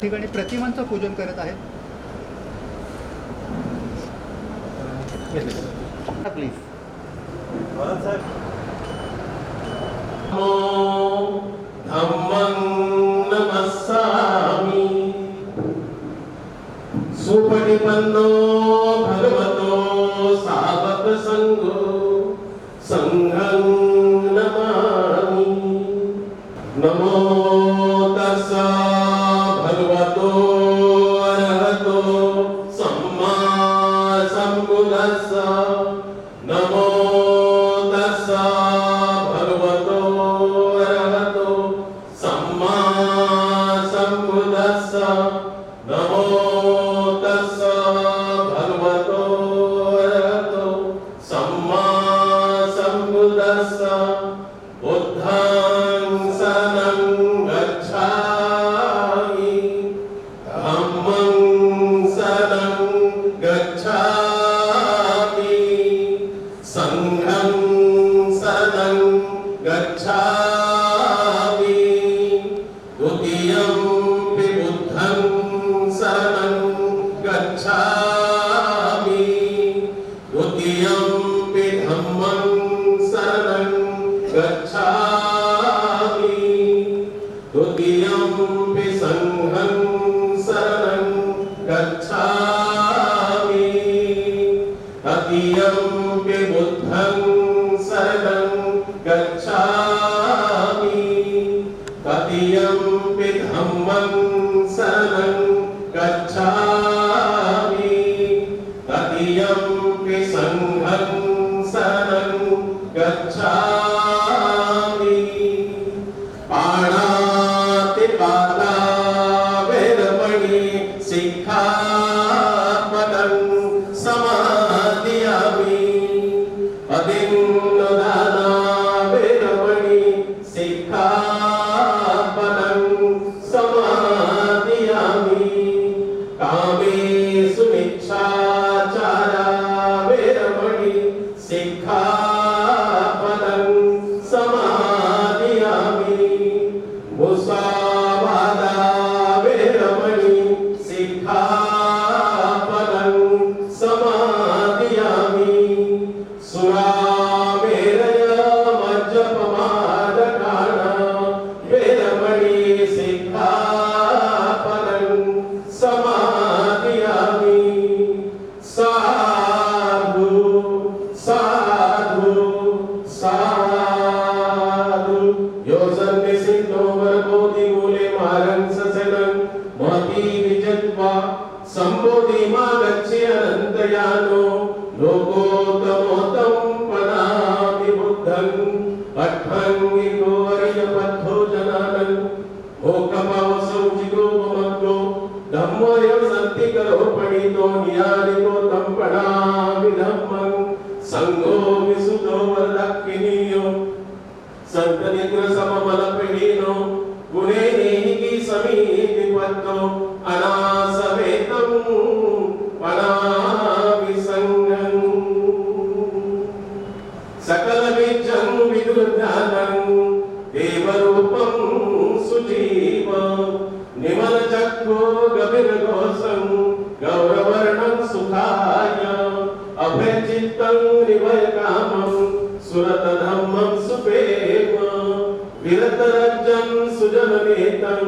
ठिकाणी प्रतिमांचं पूजन करत आहेत. प्लीज धम्मं नमस्सामि सुपटिपन्नो भगवतो सावक संघो संघं नमामि. नमो तस्सा भगवतो अरहतो सम्मा सम्बुद्धस्सा. नमो तस्सा भगवतो अरहतो सम्मा सम्बुद्धस्सा. नमो तस्सा भगवतो अरहतो सम्मा सम्बुद्धस्सा. बुद्धं शरणं गच्छामि धम्मं शरणं गच्छामि संघं शरणं गच्छामि. द्वितीयंपि बुद्धं शरणं गच्छामि. द्वितीयंपि धम्मं शरणं गच्छामि. द्वितीयंपि संघं शरणं गच्छामि. तृतीयंपि बुद्धं शरणं गच्छामि. तृतीयंपि धम्मं शरणं गच्छामि. तृतीयंपि संघं शरणं गच्छामि. पाणातिपाता वेदमणि सिक्खापदं समादियामि. अदिन्नदाना वेदमणि सिक्खापदं समादियामि. कामेषु मिच्छाचारा वेदमणि सिक्खापदं समादियामि. मुसावादा वेदमणि सिक्खापदं समादियामि. सुरामेरय मज्जपमादकाना वेदमणि सिक्खापदं समादियामि. साधु साधु साधु योजन्ते सिद्धो वरकोति मूले मारं ससनं महती विजत्वा संबोधि मागच्छे अनन्तयानो. लोकोत्तमोत्तं पदामि बुद्धं पठ्ठं इको अर्यपथो जनानं. भोकपावसौ जिगो ममग्गो धम्मोऽयं सन्तिकरो पणितो नियारिको तं पठामि धम्मं. संघो विसुतो वरदक्षिणीयो संतनिग्र सममलपीडीनो. गुणे नेहिकी समीतिपत्तो अनासवेतं पठामि संघं. सकलविज्जं विदुर्ज्ञानं देवरूपं सुजीवं. निमलचक्षो गभीरघोषं गौरवर्णं सुखाय. अभयचित्तं निभयकामं सुरतधम्मं सुप्रेम. विरतरज्जं सुजननेतं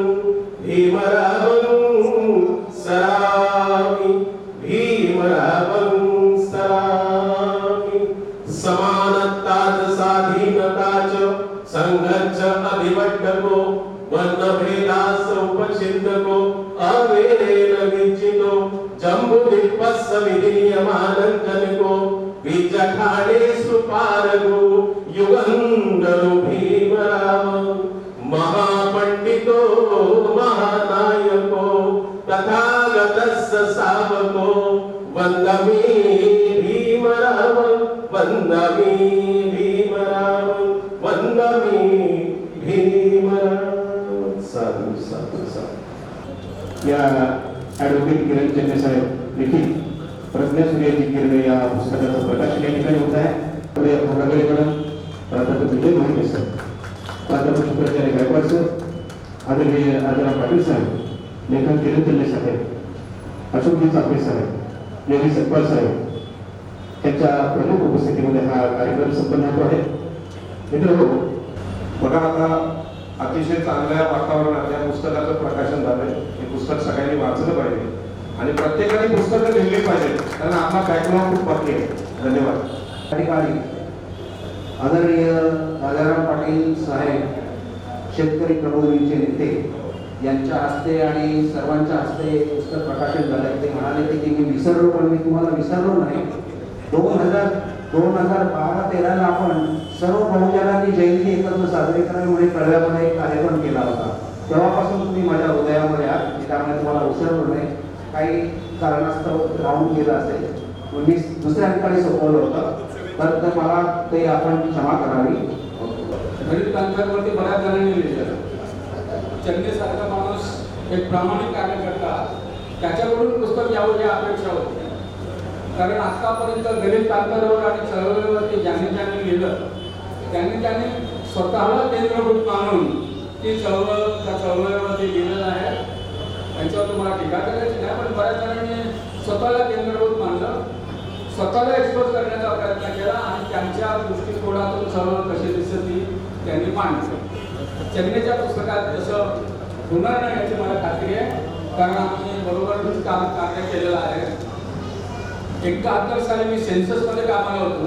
भीमरावं सरामि. भीमरावं सरामि. समानता च स्वाधीनता च संघच्च अभिवड्डको. वर्णभेदास उपचिन्तको अवेदेन विचितो. जम्बुद्वीपस्य विलीयमानञ्जनको बीजखाडेषु पारगो. युगन्धरो भीमराव महापण्डितो महानायको. तथागतस्य सावको वन्दमि भीमरावं. वन्दमि भीमरावं. वन्दमि भीमरावं. साधु साधु साधु. या ॲडव्होकेट किरण चन्ने साहेब लिखित प्रज्ञासूर्याची किरण या पुस्तकाचं प्रकाशन या ठिकाणी होत आहे. भोगागळे मॅडम, प्राध्यापक विजय मोहिते सर, प्राध्यापक शुक्राचार्य गायकवाड सर, आदरणीय राजाराम पाटील साहेब, लेखक किरण साहेब, अशोकजी चाफे साहेब, लेडी सकपाल साहेब यांच्या प्रमुख उपस्थितीमध्ये हा कार्यक्रम संपन्न होतो आहे. मित्रांनो, बघा आता अतिशय चांगल्या वातावरणात या पुस्तकाचं प्रकाशन झालंय. हे पुस्तक सगळ्यांनी वाचलं पाहिजे आणि प्रत्येकाने पुस्तकं लिहिली पाहिजे, कारण आपला बॅकग्राऊंड खूप बाकी आहे. धन्यवाद. ठिकाणी आदरणीय राजाराम पाटील साहेब, शेतकरी प्रबोधिनीचे नेते यांच्या हस्ते आणि सर्वांच्या हस्ते पुस्तक प्रकाशन झालं. ते म्हणाले की मी विसरलो, पण मी तुम्हाला विसरलो नाही. 2012-13 आपण सर्व बहुजनांनी जयंती एकत्र साजरी करावी म्हणून कळव्यामध्ये एक कार्यक्रम केला होता. तेव्हापासून तुम्ही माझ्या हृदयामध्ये आहात, त्यामुळे तुम्हाला विसरलो नाही. काही कारणास्तव राहून गेलं असेल, मी दुसऱ्या ठिकाणी सोपवलं होतं, तर मला ते आपण क्षमा करावी. गरीब तांत्रिकवरती बऱ्याच जणांनी लिहिलं. चंदेसारखा माणूस एक प्रामाणिक कार्यकर्ता, त्याच्याकडून पुस्तक यावं ही अपेक्षा होती. कारण आतापर्यंत गरीब तांत्रिकवर आणि चळवळीवरती ज्यांनी लिहिलं त्यांनी स्वतःला केंद्रभूत मानून ती चळवळ त्या चळवळीवरती लिहिलेलं आहे. त्यांच्यावर तुम्हाला टीका करायची नाही, पण बऱ्याच जणांनी स्वतःला केंद्रभूत मानलं, स्वतःला एक्सपोज करण्याचा प्रयत्न केला आणि त्यांच्या दृष्टिकोनातून चळवळ कशी दिसते त्यांनी मांडलं. चेन्नईच्या पुस्तकात तसं होणार नाही याची मला खात्री आहे, कारण आम्ही बरोबर कार्य केलेलं आहे. 71 साली मी सेन्ससमध्ये कामाला होतो.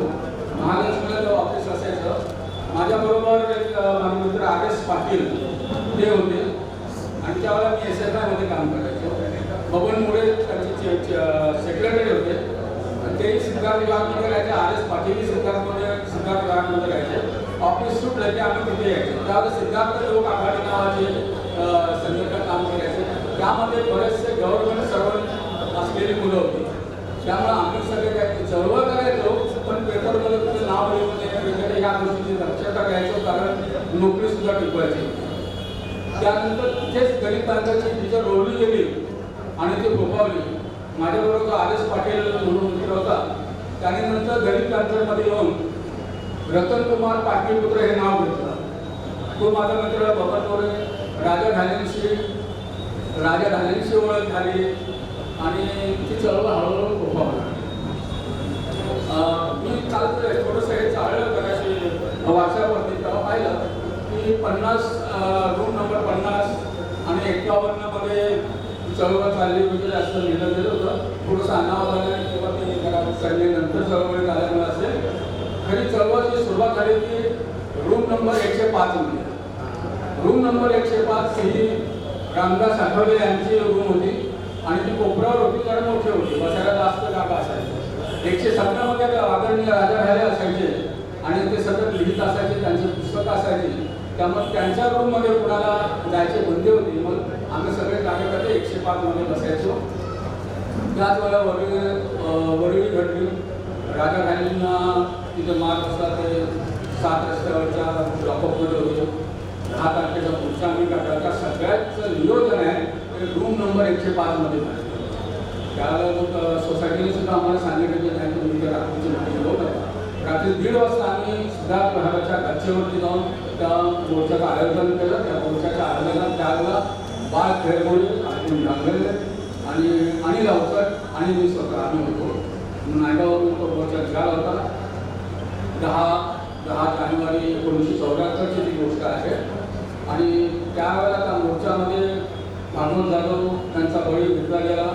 महालक्ष्मीला जो ऑफिस असायचं, माझ्याबरोबर एक माझे मित्र आर.एस. पाटील ते होते आणि त्यावेळेला मी SFI काम करायचो. बबन मुळे त्यांचे सेक्रेटरी होते. तेही सिद्धार्थ विभागमध्ये राहायचे, आर.एस. पाटीलही सिद्धार्थ विभागमध्ये राहायचे. ऑफिस सुटलं की आम्ही तिथे यायचो. त्यावेळेला सिद्धार्थ लोक आघाडी नावाचे संघटना काम करायचे. त्यामध्ये बरेचसे गव्हर्नमेंट सर्वंट असलेली मुलं होती. त्यामुळे आम्ही सगळे काय चळवळ करायचो, पण पेपरमध्ये तुझं नाव लिहिणे या गोष्टीची दक्षता घ्यायचो, कारण नोकरी सुद्धा टिकवायची. त्यानंतर तिथेच गरीब तांत्रिकची टीचर रोवली गेली आणि ती फोपावली. माझ्याबरोबर आर.एस. पाटील म्हणून मित्र होता, त्याने नंतर गरीब तांत्रिकमध्ये येऊन रतनकुमार पाटील पुत्र हे नाव घेतलं. तो माझा मित्र बबन मोरे, राजा ढालेंशी ओळख झाली आणि ती चळवळ हळूहळू फोफावली. मी काल थोडंसं हे चाललं करायची व्हॉट्सॲपवरती, तेव्हा पाहिलं की 50 रूम नंबर 50 आणि 51मध्ये चळवळ चालली वगैरे असं लिहिलं गेलं होतं. थोडंसं अनावादाने किंवा ते करणे नंतर चळवळी झाल्यामुळे असेल. खरी चळवळची सुरुवात झाली की रूम नंबर 105 मध्ये. रूम नंबर 105 ही रामदास आठवले यांची रूम होती आणि ती कोपऱ्यावर होती, कारण मोठी होती, बसायला जास्त जागा असायची. 117 मध्ये आदरणीय राजा ढाले असायचे आणि ते सतत लिहित असायचे, त्यांची पुस्तकं असायची. त्यामुळे त्यांच्या रूममध्ये कुणाला जायची बंदी होती. मग आम्ही सगळे कार्यकर्ते 105 मध्ये बसायचो. त्याच वेळेला वरळी घडली. राजा ढालेंना तिथे मार बसला, ते 7 रस्त्यावरच्या लॉकअपमध्ये होते. 10 तारखेचा पुढचा आम्ही काढला. त्या सगळ्याचं नियोजन आहे ते रूम नंबर 105 मध्ये झालं. त्यावेळेला मग सोसायटीने सुद्धा आम्हाला सांगितलं की नाही तुम्ही त्या रात्रीची माहिती घेऊ नका. रात्री 1:30 वाजता आम्ही सिद्धार्थ विभागाच्या गच्चीवरती जाऊन त्या मोर्चाचं आयोजन केलं. त्या मोर्चाच्या आयोजनात त्यावेळेला बाळ खेळगोळी आपण लागलेले आणि लावकर आणि मी स्वतः आम्ही होतो. नायगावरून तो मोर्चा निघाला होता. 10 जानेवारी 1974ची ती गोष्ट आहे. आणि त्यावेळेला त्या मोर्चामध्ये भागवत जाधव त्यांचा बळी घेतला गेला.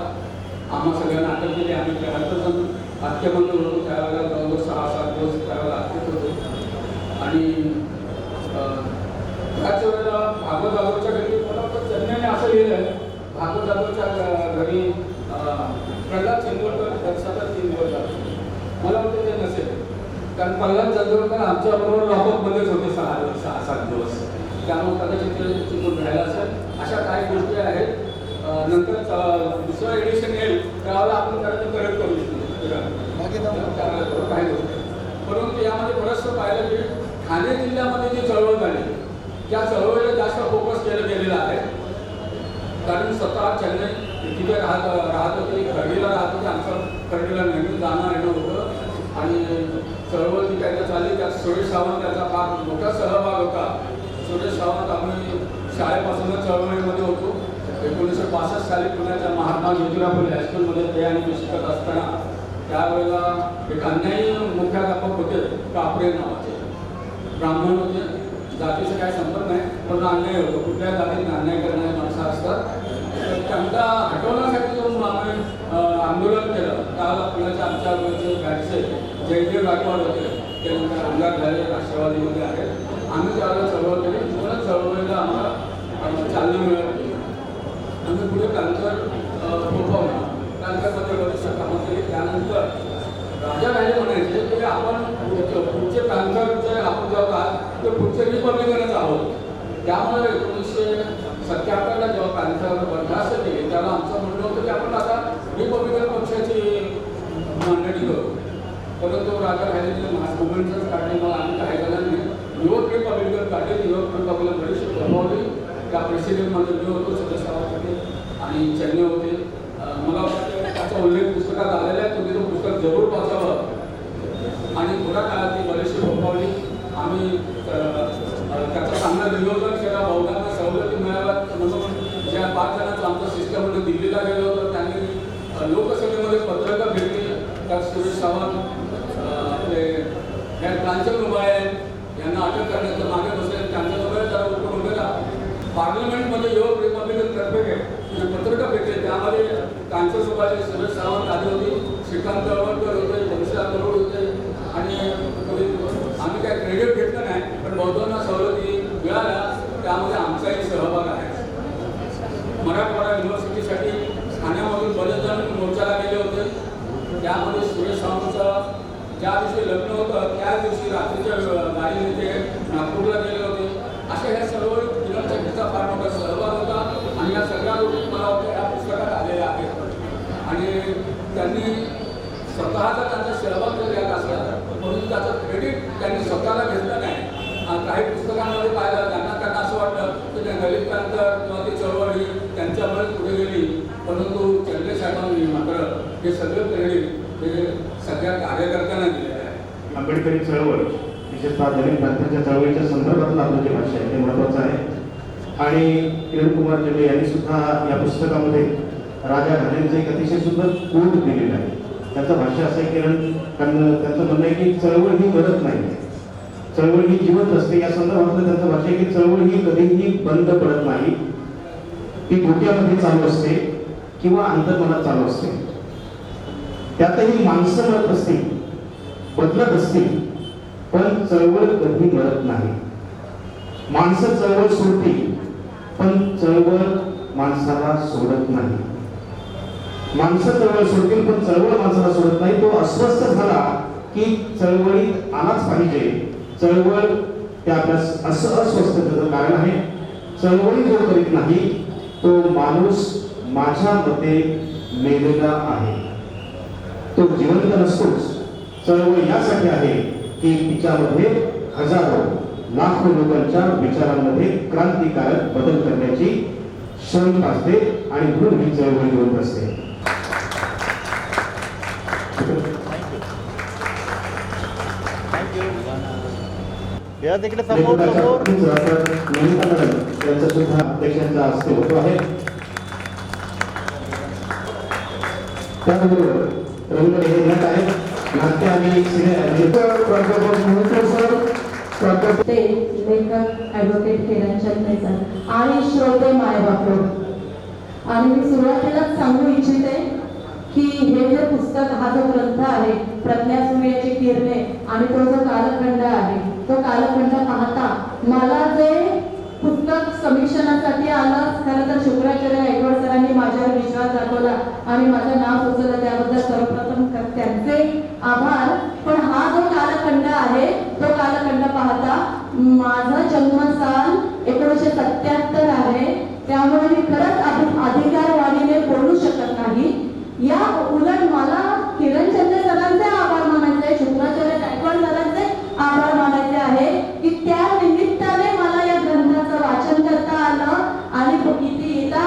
आम्हा सगळ्यांना अटक केली. आम्ही 73 हत्येबंद होतो. त्यावेळेला जवळजवळ 6-7 दिवस त्यावेळेला हत्येत होतो. आणि त्याच वेळेला भागवत जाधवच्या घरी मला चेन्नईने असं लिहिलं आहे, भागवत जाधवच्या घरी प्रल्हाद चंदोरकर सतत 3 दिवस जातो. मला वाटतं ते नसेल, कारण प्रल्हाद चंदोरकर आमच्याबरोबर लॉकअपमध्येच होते 6-7 दिवस. त्यामुळे कदाचित ते चुकून राहिलं असेल. अशा काही गोष्टी आहेत. नंतर दुसरं एडिशन येईल त्यावेळेला आपण करत करू शकतो काही गोष्टी. परंतु यामध्ये बरंचसं पाहिलं की ठाणे जिल्ह्यामध्ये जी चळवळ झाली त्या चळवळीला जास्त फोकस केलं गेलेलं आहे. कारण स्वतः चेन्नई तिथे राहत होते, खर्डीला राहत होते. आमचं खर्डीला नेहमी जाणं येणं होतं आणि चळवळ जी काय चालली त्यात सुरेश सावंत याचा फार मोठा सहभाग होता. सुरेश सावंत आम्ही शाळेपासूनच चळवळीमध्ये होतो. 1965 साली पुण्याच्या महात्मा ज्योतिराव फुले हायस्कूलमध्ये ते आणि मी शिकत असताना त्यावेळेला एक अन्यायी मुख्याध्यापक होते कापरे नावाचे, ब्राह्मण होते, जातीचा काही संपर्क नाही, पण अन्याय होतो. कुठल्या जातीने अन्याय करणारे माणसं असतात. तर त्यांना हटवण्यासाठी जो आम्ही आंदोलन केलं, त्याला पुण्याच्या आमच्या वेळचे बॅचचे जयदेव गायकवाड होते, ते नंतर अंगार झाले, राष्ट्रवादीमध्ये आहेत. आम्ही त्यावेळेला चळवळ केली. म्हणूनच चळवळीला आम्हाला चालना मिळाली. आम्ही पुढे टँकर फोफवला, टँकरमध्ये बरेचशा कामं केली. त्यानंतर राजा राहिले म्हणायचे की आपण पुढचे टँकरचे आपण जेव्हा ते पुढचे रिपब्लिकनच आहोत. त्यामुळे 1977ला जेव्हा टँकर बरखास्त केली त्याला आमचं म्हणणं होतं की आपण आता रिपब्लिकन पक्षाची मांडणी करू. परंतु राजा राहिलेले मुवमेंटच काढले. मग आम्ही काही जणांनी युवक रिपब्लिकन काढले. युवक रिपब्लिकन बरीचशी बनवली. त्या प्रेसिडेंटमध्ये मी होतो, सदस्य होते आणि चेन्नई होते. मला वाटतं त्याचा उल्लेख पुस्तकात आलेला आहे. तुम्ही तो पुस्तक जरूर वाचावं. आणि थोड्या काळात ती बरीचशी फोफावली. आम्ही त्याचं चांगलं नियोजन केलं. बहुधांना सवलती मिळाव्यात म्हणून ज्या 5 जणांचं आमचं सिस्टममध्ये दिल्लीला गेलो होतं त्यांनी लोकसभेमध्ये पत्रकं भेटली. त्यात सुरेश सावंत, आपले कांचन उभाळे यांना अटक करण्याचं मागे बसले. त्यांच्याजवळ त्याला उठून गेला. पार्लमेंटमध्ये युवक रिपब्लिकन तर्फे जे पत्रकं भेटले त्यामध्ये कांचन उभाळे, सुरेश सावंत आली होती, श्रीकांत तळवलकर होते, घनश्याम गरुड होते. आणि आम्ही काय क्रेडिट घेतलं नाही, पण बहुतांना सवलती मिळाल्या. त्यामध्ये आमचाही सहभाग आहे. मराठवाडा युनिव्हर्सिटीसाठी ठाण्यामधून बरेच जण मोर्चाला गेले होते. त्यामध्ये सुरेश सावंतचं ज्या दिवशी लग्न होतं त्या दिवशी रात्रीच्या गाडीने ते नागपूरला गेले होते. अशा ह्या सर्व किरणचा फार मोठा सहभाग होता. आणि या सगळ्या गोष्टी मला वाटतं या पुस्तकात आलेल्या आहेत. आणि त्यांनी स्वतःचा त्यांचा सहभाग जर यात असला म्हणून त्याचं क्रेडिट त्यांनी स्वतःला घेतलं नाही. काही पुस्तकांमध्ये पाहिलं त्यांना असं वाटलं की त्या दलित क्रांती किंवा ती चळवळी त्यांच्यामुळे पुढे गेली. परंतु चंद्रे साहेबांनी मात्र हे सगळं क्रेडिट हे सगळ्या कार्यकर्त्यांना दिलेलं आहे. आंबेडकरी चळवळ विशेषतः दलित क्रांतीच्या चळवळीच्या संदर्भातलं आपलं जे भाष्य आहे ते महत्त्वाचं आहे. आणि किरण कुमार चंडे यांनी सुद्धा या पुस्तकामध्ये राजा घालेंचं एक अतिशय सुंदर कोट दिलेलं आहे. त्यांचं भाष्य असं आहे त्यांचं म्हणणं आहे की चळवळ ही मरत नाही, चळवळ ही जिवंत असते. या संदर्भातलं त्यांचं भाष्य आहे की चळवळ ही कधीही बंद पडत नाही, ती डोक्यामध्ये चालू असते किंवा अंतर्मनात चालू असते. त्यातही माणसं मरत असतील, बदलत असतील, पण चळवळ कधी मरत नाही. माणसं चळवळ सोडतील, पण चळवळ माणसाला सोडत नाही. माणसं चळवळ सोडतील पण चळवळ माणसाला सोडत नाही. तो अस्वस्थ झाला की चळवळीत आलाच पाहिजे. चळवळ त्या असं अस्वस्थतेचं कारण आहे. चळवळी जो करीत नाही तो माणूस माझ्या मते मेलेला आहे, तो जिवंत नसतोच. चळवळ यासाठी आहे की तिच्यामध्ये हजारो लाखो लोकांच्या विचारांमध्ये क्रांतिकारक बदल करण्याची क्षमता असते आणि म्हणून ही चळवळ जिवंत असते. या तिकडे समोर त्यांचा सुद्धा अध्यक्षांचा हस्ते होतो आहे. त्याबरोबर रवींद्र हे घट आहे नाट्य आणि ते लेखक ॲडव्होकेट किरण चंद्रे सर आणि श्रोते मायबापू. आणि मी सुरुवातीलाच सांगू इच्छिते की हे जे पुस्तक, हा जो ग्रंथ आहे प्रज्ञासूर्याची किरणे आणि तो जो कालखंड आहे, तो कालखंड पाहता मला जे पुस्तक समीक्षणासाठी आलं, खरं तर शुक्राचार्य गायकवाड सरांनी माझ्यावर विश्वास दाखवला आणि माझं नाव सुचवलं, त्याबद्दल सर्वप्रथम त्यांचे आभार. पण हा जो कालखंड आहे तो कालखंड पाहता माझा जन्मसाल 1977 आहे. त्यामुळे मी खरंच अधिकारवाणीने बोलू शकत नाही. या उलट मला किरण चंद्रे सरांचे आभार मानायचे, शुक्राचार्य गायकवाड सरांचे आभार मानायचे आहे की त्या निमित्ताने मला या ग्रंथाचं वाचन करता आलं आणि किती येता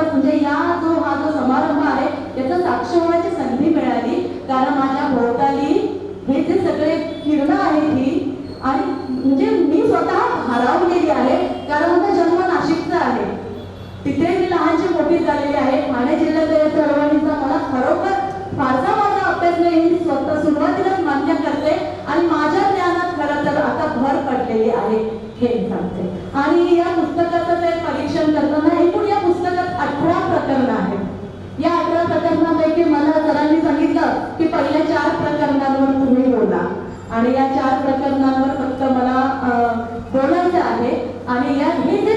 म्हणजे हा जो समारंभ आहे त्याचं साक्ष होण्याची संधी मिळाली. कारण माझ्या भोवताली हे जे सगळे किरणं आहेत ही, आणि म्हणजे मी स्वतः हरावलेली आहे. कारण माझा जन्म नाशिकचा आहे. तिथे झालेली आहे. ठाणे जिल्ह्यातल्या या चळवळीचा मला खरोखर फारसा माझा अभ्यास नाही, मी स्वतः सुरुवातीलाच मान्य करते आणि माझ्या ज्ञानात खरं तर आता भर पडलेली आहे हे सांगते. आणि या पुस्तकाचं ते परीक्षण करताना एकूण या पुस्तकात 18 प्रकरणं आहेत. या 18 प्रकरणांपैकी मला सरांनी सांगितलं की पहिल्या 4 प्रकरणांवर तुम्ही बोला आणि या 4 प्रकरणांवर फक्त मला बोलायचं आहे. आणि या हे जे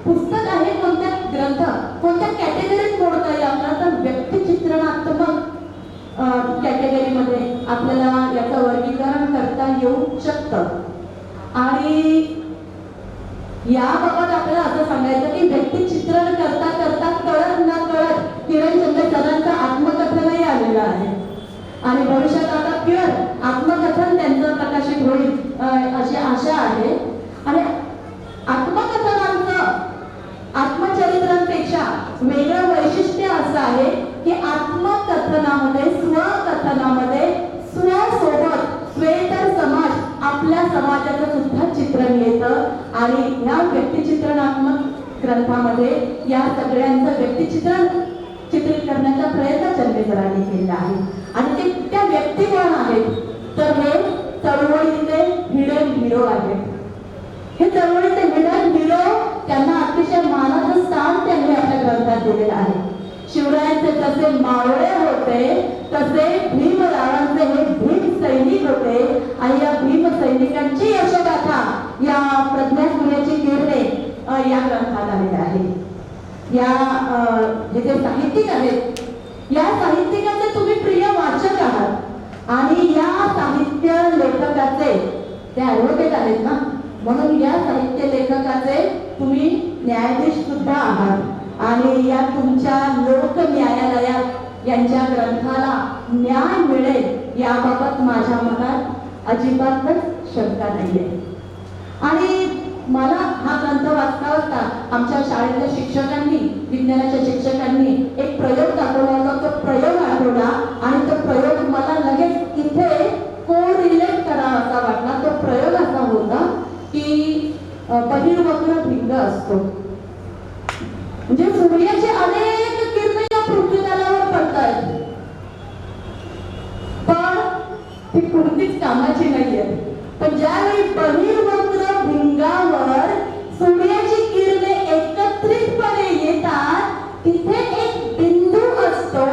पुस्तक आहे कोणत्या ग्रंथ कोणत्या कॅटेगरीत मोडता येईल आपल्याला, तर व्यक्तिचित्रणात्मक कॅटेगरीमध्ये आपल्याला याचं वर्गीकरण करता येऊ शकतं. आणि याबाबत आपल्याला असं सांगायचं की व्यक्तिचित्रण करता करता कळत न कळत किरणचंद्र सरांचं आत्मकथनही आलेलं आहे आणि भविष्यात आता प्युअर आत्मकथन त्यांचं प्रकाशित होईल अशी आशा आहे. आणि आत्मकथनांचं आत्मचरित्रांपेक्षा वेगळं वैशिष्ट्य असं आहे की आत्मकथनामध्ये स्वकथनामध्ये स्वसोबत स्वेतर समाज आपल्या समाजाचं सुद्धा चित्रण येतं. आणि ह्या व्यक्तिचित्रणात्मक ग्रंथामध्ये या सगळ्यांचं व्यक्तिचित्रण चित्रित करण्याचा प्रयत्न चंदेसरांनी केला आहे. आणि ते त्या व्यक्ती कोण आहेत, तर हे चळवळीचे हिडन हिरो आहेत. हे चळवळीचे हिडन हिरो त्यांना अतिशय मानाचं स्थान त्यांनी आपल्या ग्रंथात दिलेलं आहे. शिवरायांचे जसे मावळे होते तसे भीमरावांचे हे भीम सैनिक होते आणि या भीम सैनिकांची यशोगाथा या प्रज्ञासूर्याची किरणे या ग्रंथात आलेली आहे. या हे जे साहित्यिक आहेत या साहित्यिकाचे तुम्ही प्रिय वाचक आहात आणि या साहित्य लेखकाचे ते ॲडव्होकेट आहेत ना, म्हणून या साहित्य लेखकाचे तुम्ही न्यायाधीश सुद्धा आहात. आणि या तुमच्या लोक न्यायालयात यांच्या ग्रंथाला न्याय मिळेल याबाबत माझ्या मनात अजिबातच शंका नाहीये. आणि मला हा ग्रंथ वाचता वाचता आमच्या शाळेतल्या शिक्षकांनी विज्ञानाच्या शिक्षकांनी एक प्रयोग दाखवला होता. तो प्रयोग आठवला आणि तो प्रयोग मला लगेच इथे कोरिलेट करावा असा वाटला. तो प्रयोग असा होता की बहिर्वक्र भिंग असतो, म्हणजे सूर्याचे अनेक किरणे या पृथ्वीतलावर पडतात पण ती कोणतीच कामाची नाहीये. पण ज्यावेळी बहिर्वक्र भिंगावर सूर्याची किरणे एकत्रितपणे येतात तिथे एक बिंदू असतो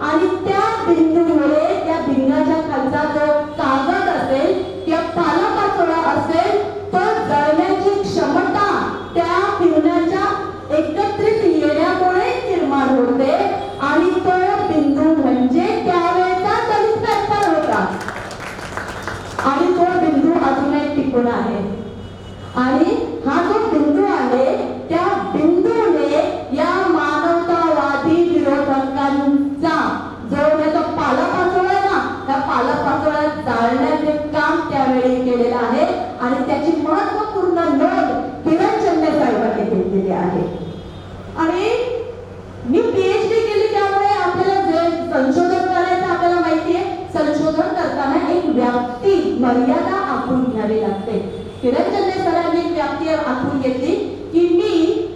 आणि त्या बिंदूमुळे त्या भिंगाच्या खालचा जो कागद असेल किंवा पालापाचोळा असेल तो जळण्याची क्षमता त्या किरणाच्या एकत्रित येण्यामुळे निर्माण होते आणि तो बिंदू म्हणजे त्यावेळेचा दलित पॅंथर होता आणि तो बिंदू अजूनही टिकून आहे. आणि हा जो बिंदू आहे त्या बिंदूने या मानवतावादी विरोधकांचा जो त्याचा पालापाचोळा आहे ना, त्या पालापाचोळा जाळण्याचे काम त्यावेळी केलेलं आहे आणि त्याची महत्वपूर्ण नोंद किरणचंद्र साहेबांनी घेतलेली आहे. आणि मी PhD केली त्यामुळे आपल्याला जे संशोधन करायचं आपल्याला माहिती आहे. संशोधन करताना एक व्याप्ती मर्यादा आखून घ्यावी लागते. किरणचंद्र सरांनी व्याप्ती आखून घेतली की मी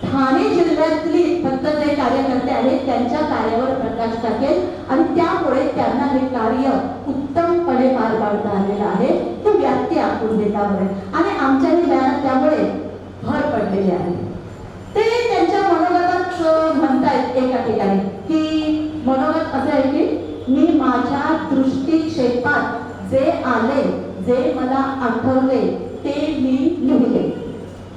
ठाणे जिल्ह्यातली फक्त जे कार्यकर्ते आहेत त्यांच्या कार्यावर प्रकाश टाकेल आणि त्यामुळे त्यांना हे कार्य उत्तमपणे पार पाडता आलेलं आहे. ती व्याप्ती आखून घेतामुळे आणि आमच्याही ज्ञानात त्यामुळे भर पडलेली आहे. ते त्यांच्या मनोगतात म्हणतायत एका ठिकाणी की मनोगत असं आहे की मी माझ्या दृष्टिक्षेपात जे आले जे मला आठवले ते मी लिहिले.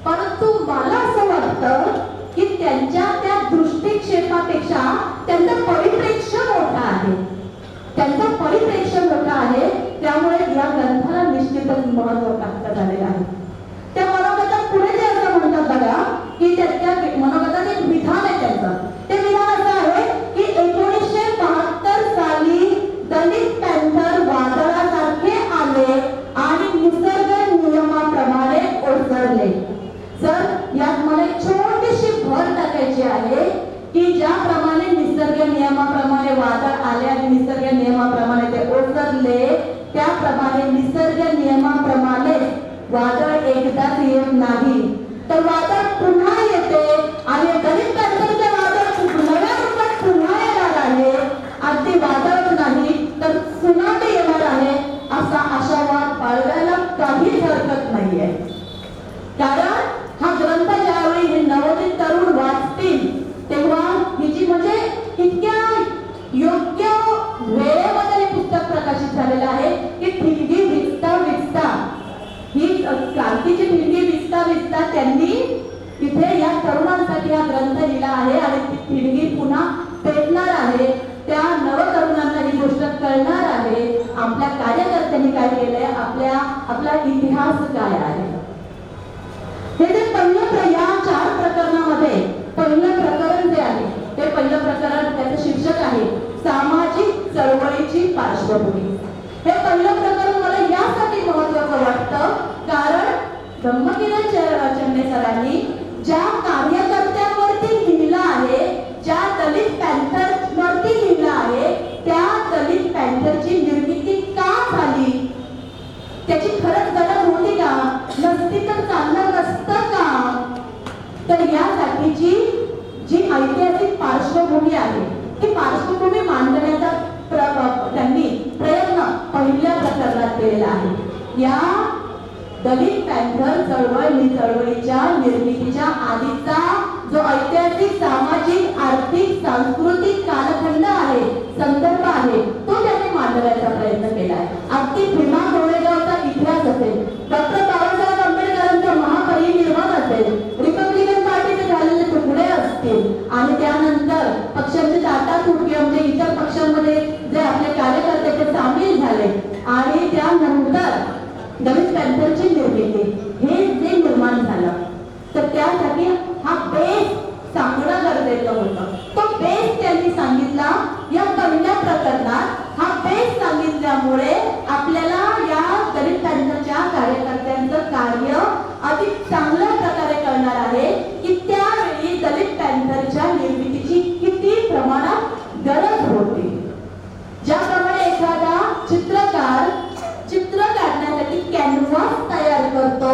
परंतु मला असं वाटतं की त्यांच्या त्या दृष्टिक्षेपापेक्षा त्यांचा परिप्रेक्ष्य मोठा आहे. त्यांचा परिप्रेक्ष्य मोठा आहे त्यामुळे या ग्रंथाला निश्चितच महत्व प्राप्त झालेलं आहे. त्या मनोगतात पुढे ते असं म्हणतात बघा की त्या मनोगतात एक विधान आहे त्यांचं. ते विधान असं आहे की 1972 साली दलित पॅंथर वादळासारखे आले आणि निसर्ग नियमाप्रमाणे ओसरले. सर यात मला एक छोटीशी भर टाकायची आहे की ज्याप्रमाणे निसर्ग नियमाप्रमाणे वादळ आले आणि निसर्ग नियमाप्रमाणे ते ओसरले त्याप्रमाणे निसर्ग नियमाप्रमाणे वादळ एकदाच येत नाही तर वादळ पुन्हा येते आणि दलित पॅंथरचे वादळ त्यासाठी हा ग्रंथ लिहिला आहे आणि ती ठिणगी पुन्हा पेटणार आहे. त्या नवतरुणांना ही गोष्ट कळणार आहे आपल्या कार्यकर्त्यांनी काय केलंय, आपला इतिहास काय आहे. हे जे पहिलं या 4 प्रकरणामध्ये पहिलं प्रकरण जे आहे ते पहिलं प्रकरण, त्याचं शीर्षक आहे सामाजिक चळवळीची पार्श्वभूमी. हे पहिलं प्रकरण मला यासाठी महत्वाचं वाटतं कारण ब्रह्मकिरण चन्ने सरांनी ज्या कार्यकर्त्यांवरती लिहिलं आहे, ज्या दलित पॅन्थरवरती लिहिलं आहे, त्या दलित पॅन्थरची निर्मिती का झाली, त्याची खरंच गरज होती का, नसती तर चाललं नसतं का. तर यासाठीची जी ऐतिहासिक पार्श्वभूमी आहे ती पार्श्वभूमी मांडण्याचा त्यांनी प्रयत्न पहिल्या प्रकरणात केलेला आहे. या दलित पॅन्थर चळवळीच्या निर्मितीच्या आधीचा जो ऐतिहासिक, सामाजिक, आर्थिक, सांस्कृतिक कालखंड आहे, संदर्भ आहे, तो त्यांनी मांडण्याचा प्रयत्न केला आहे. अगदी भीमा कोरेगावचा इतिहास असेल, डॉक्टर बाबासाहेब आंबेडकरांचं महापरिनिर्वाण असेल, रिपब्लिकन पार्टीचे झालेले तुकडे असतील आणि त्यानंतर पक्षांची ताटातुटकी म्हणजे इतर पक्षांमध्ये जे आपले कार्यकर्ते ते सामील झाले आणि त्यानंतर दलित पॅन्थरची निर्मिती, हे जे निर्माण झालं तर त्यासाठी हा बेस सांगणं गरजेचं होतं. तो बेस त्यांनी सांगितला या पहिल्या प्रकरणात. हा बेस सांगितल्यामुळे आपल्याला या दलित पॅन्थरच्या कार्यकर्त्यांचं कार्य अधिक चांगल्या प्रकारे कळणार आहे की त्यावेळी दलित पॅन्थरच्या निर्मितीची किती प्रमाणात गरज होती. ज्याप्रमाणे एखादा चित्रकार चित्र काढण्यासाठी कॅनव्हास तयार करतो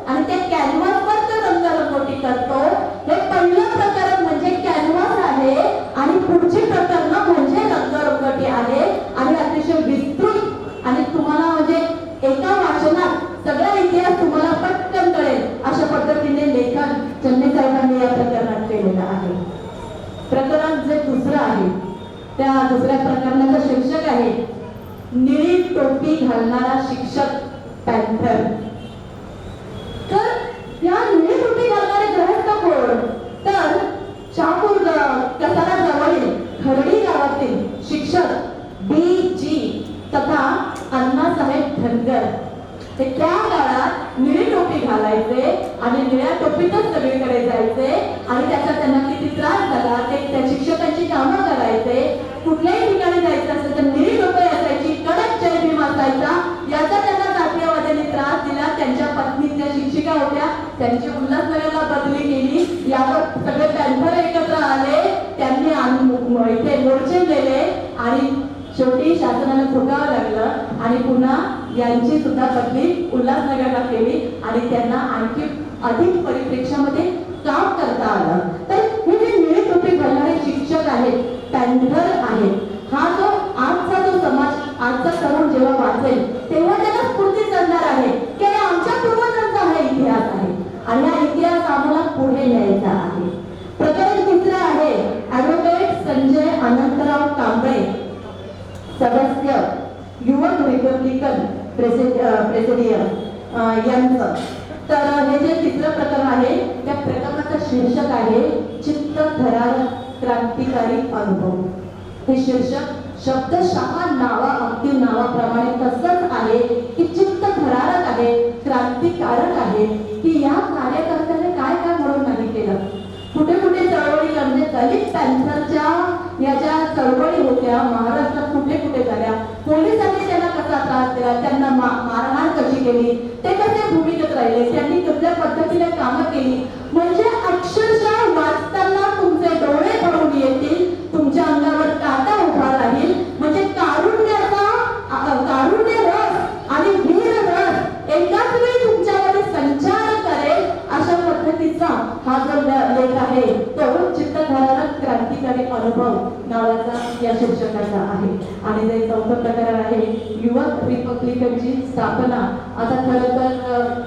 आणि त्या कॅनव्हासवर तो रंगरंगोटी करतो, हे पहिलं प्रकरण म्हणजे कॅनव्हास आहे आणि पुढची प्रकरण म्हणजे रंगरंगोटी आहे आणि अतिशय विस्तृत आणि तुम्हाला म्हणजे एका वाचनात सगळा इतिहास तुम्हाला पटकन कळेल अशा पद्धतीने लेखन चन्ने साहेबांनी या प्रकरणात केलेलं आहे. प्रकरण जे दुसरं आहे त्या दुसऱ्या प्रकरणाचं शीर्षक आहे निळी टोपी घालणारा शिक्षक पॅन्थर. तर या निळी टोपी घालणारे ग्रहस्थ कोण, तर शहापूर कसारा जवळील खर्डी गावातील शिक्षक B.G. तथा अण्णासाहेब धनगर. ते त्या काळात निळी टोपी घालायचे आणि निळ्या टोपीतच सगळीकडे जायचे आणि त्याचा त्यांना किती त्रास झाला, ते त्या शिक्षकांची कामं करायचे. कुठल्याही ठिकाणी जायचं असेल तर निळी टोपी असायची, कडक जय भीम असायचा. याचा त्यांना जातीयवाद्यांनी त्रास दिला. त्यांच्या पत्नी त्या शिक्षिका होत्या, त्यांची उल्हासनगरला बदली केली. यावर सगळे पॅन्थर एकत्र आले, त्यांनी इथे मोर्चे केले आणि शेवटी शासनाला झुकावं लागलं आणि पुन्हा यांची सुद्धा बदली उल्हासनगरला केली आणि त्यांना आणखी अधिक परिप्रेक्षामध्ये काम करता आलं. तर हे जे निळी टोपी घालणारे शिक्षक आहेत, पॅन्थर आहेत, हा जो आजचा जो समाज, आजचा तरुण जेव्हा वाचेल तेव्हा त्याला स्फूर्ती चढणार आहे की आमच्या पूर्वजांचा हा इतिहास आहे आणि हा इतिहास आम्हाला पुढे न्यायचा आहे. प्रकरण तिसरं आहे ॲडव्होकेट संजय अनंतराव कांबळे, सदस्य युवक रिपब्लिकन प्रेसिडियम यांचं. तर हे जे तिसरं प्रकरण आहे त्या प्रकरणाचं शीर्षक आहे चित्तथरारक क्रांतिकारी अनुभव. हे शीर्षक शब्दशः अगदी नावाप्रमाणे तसंच आहे की चित्तथरारक आहे, क्रांतिकारक आहे की या कार्यकर्त्याने काय काय म्हणून नाही केलं. कुठे कुठे चळवळी म्हणजे दलित पॅन्थरच्या या ज्या चळवळी होत्या महाराष्ट्रात कुठे कुठे झाल्या, पोलिसांनी त्यांना कसा त्रास दिला, त्यांना मारहाण कशी केली, ते कसे भूमिकेत राहिले, त्यांनी कुठल्या पद्धतीने कामं केली, म्हणजे अक्षरशः वाचताना तुमचे डोळे भरून येतील, तुमच्या अंगावर काटा उभा राहील. म्हणजे कारुण्य रस आणि वीर रस एकाच वेळी तुमच्यामध्ये संचार करेल अशा पद्धतीचा हा जो लेख आहे तो चित्तथरारक क्रांतिकारी अनुभव नावाचा या शीर्षकाचा आहे. आणि जे चौथं प्रकरण आहे युवक रिपब्लिकनची स्थापना. आता खरं तर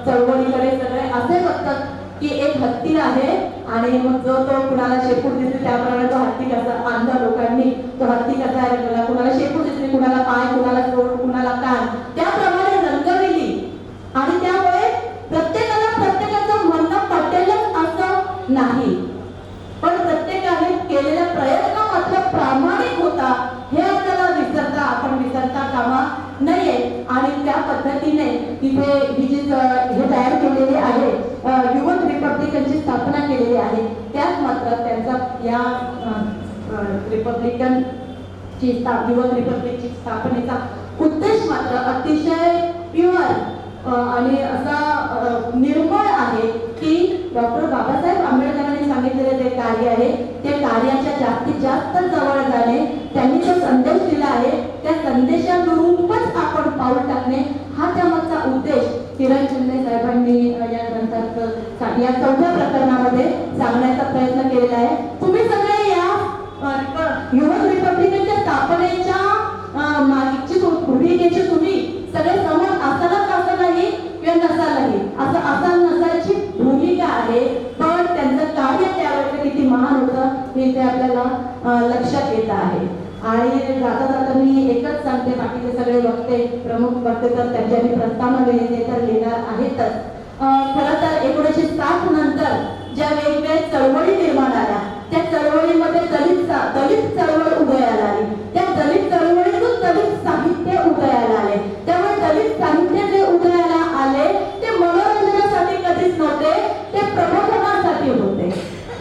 चळवळीकडे सगळे असे बघतात की एक हत्ती आहे आणि मग जो तो कुणाला शेपूट दिसते त्याप्रमाणे तो हत्ती कसा बांधला लोकांनी, तो हत्ती कसा रंगला, कुणाला शेपूट दिसते, कुणाला पाय, कुणाला तोंड, कुणाला कान, त्याप्रमाणे रंगविली. आणि त्यामुळे प्रत्येकाचं म्हणणं पटेलच असं नाही. पण प्रत्येकाने केलेला प्रयत्न मात्र प्रामाणिक होता हे आपल्याला विसरता कामा नाहीये. आणि त्या पद्धतीने इथे ही जी हे तयार केलेली आहे युवक रिपब्लिकनची स्थापना केलेली आहे. त्यात मात्र त्यांचा या युवक रिपब्लिकची स्थापनेचा उद्देश मात्र अतिशय प्युअर आणि असा निर्मळ आहे की डॉक्टर बाबासाहेब आंबेडकरांनी सांगितलेले जे कार्य आहे ते कार्याच्या जास्तीत जास्त जवळ जाणे, त्यांनी जो संदेश दिला आहे त्या संदेशानुरूपच आपण पाऊल टाकणे हा त्यामागचा उद्देश किरण शिंदे साहेबांनी या ग्रंथात या 4थ्या प्रकरणामध्ये सांगण्याचा प्रयत्न केलेला आहे. तुम्ही सगळे या युवक रिपब्लिकनच्या स्थापनेच्या मागची भूमिकेची तुम्ही सगळे समज असालच असं नाही किंवा नसालही असं असाल नसायची भूमिका आहे. पण त्यांचं कार्य त्यावेळेस किती महान होतं हे ते आपल्याला लक्षात येत आहे. आणि जाता जाता मी एकच सांगते, बाकीचे सगळे वक्ते प्रमुख वक्ते तर त्यांच्या प्रस्तावना लिहिणे तर लिहिणार आहेतच. खरं तर 1960 नंतर ज्या वेगवेगळ्या चळवळी निर्माण आल्या त्या चळवळीमध्ये दलित चळवळ उदयाला आली. त्या दलित चळवळीतून दलित साहित्य उदयाला आले. त्यामुळे दलित साहित्य जे उदयाला आले ते मनोरंजनासाठी कधीच नव्हते, ते प्रबोधनासाठी होते.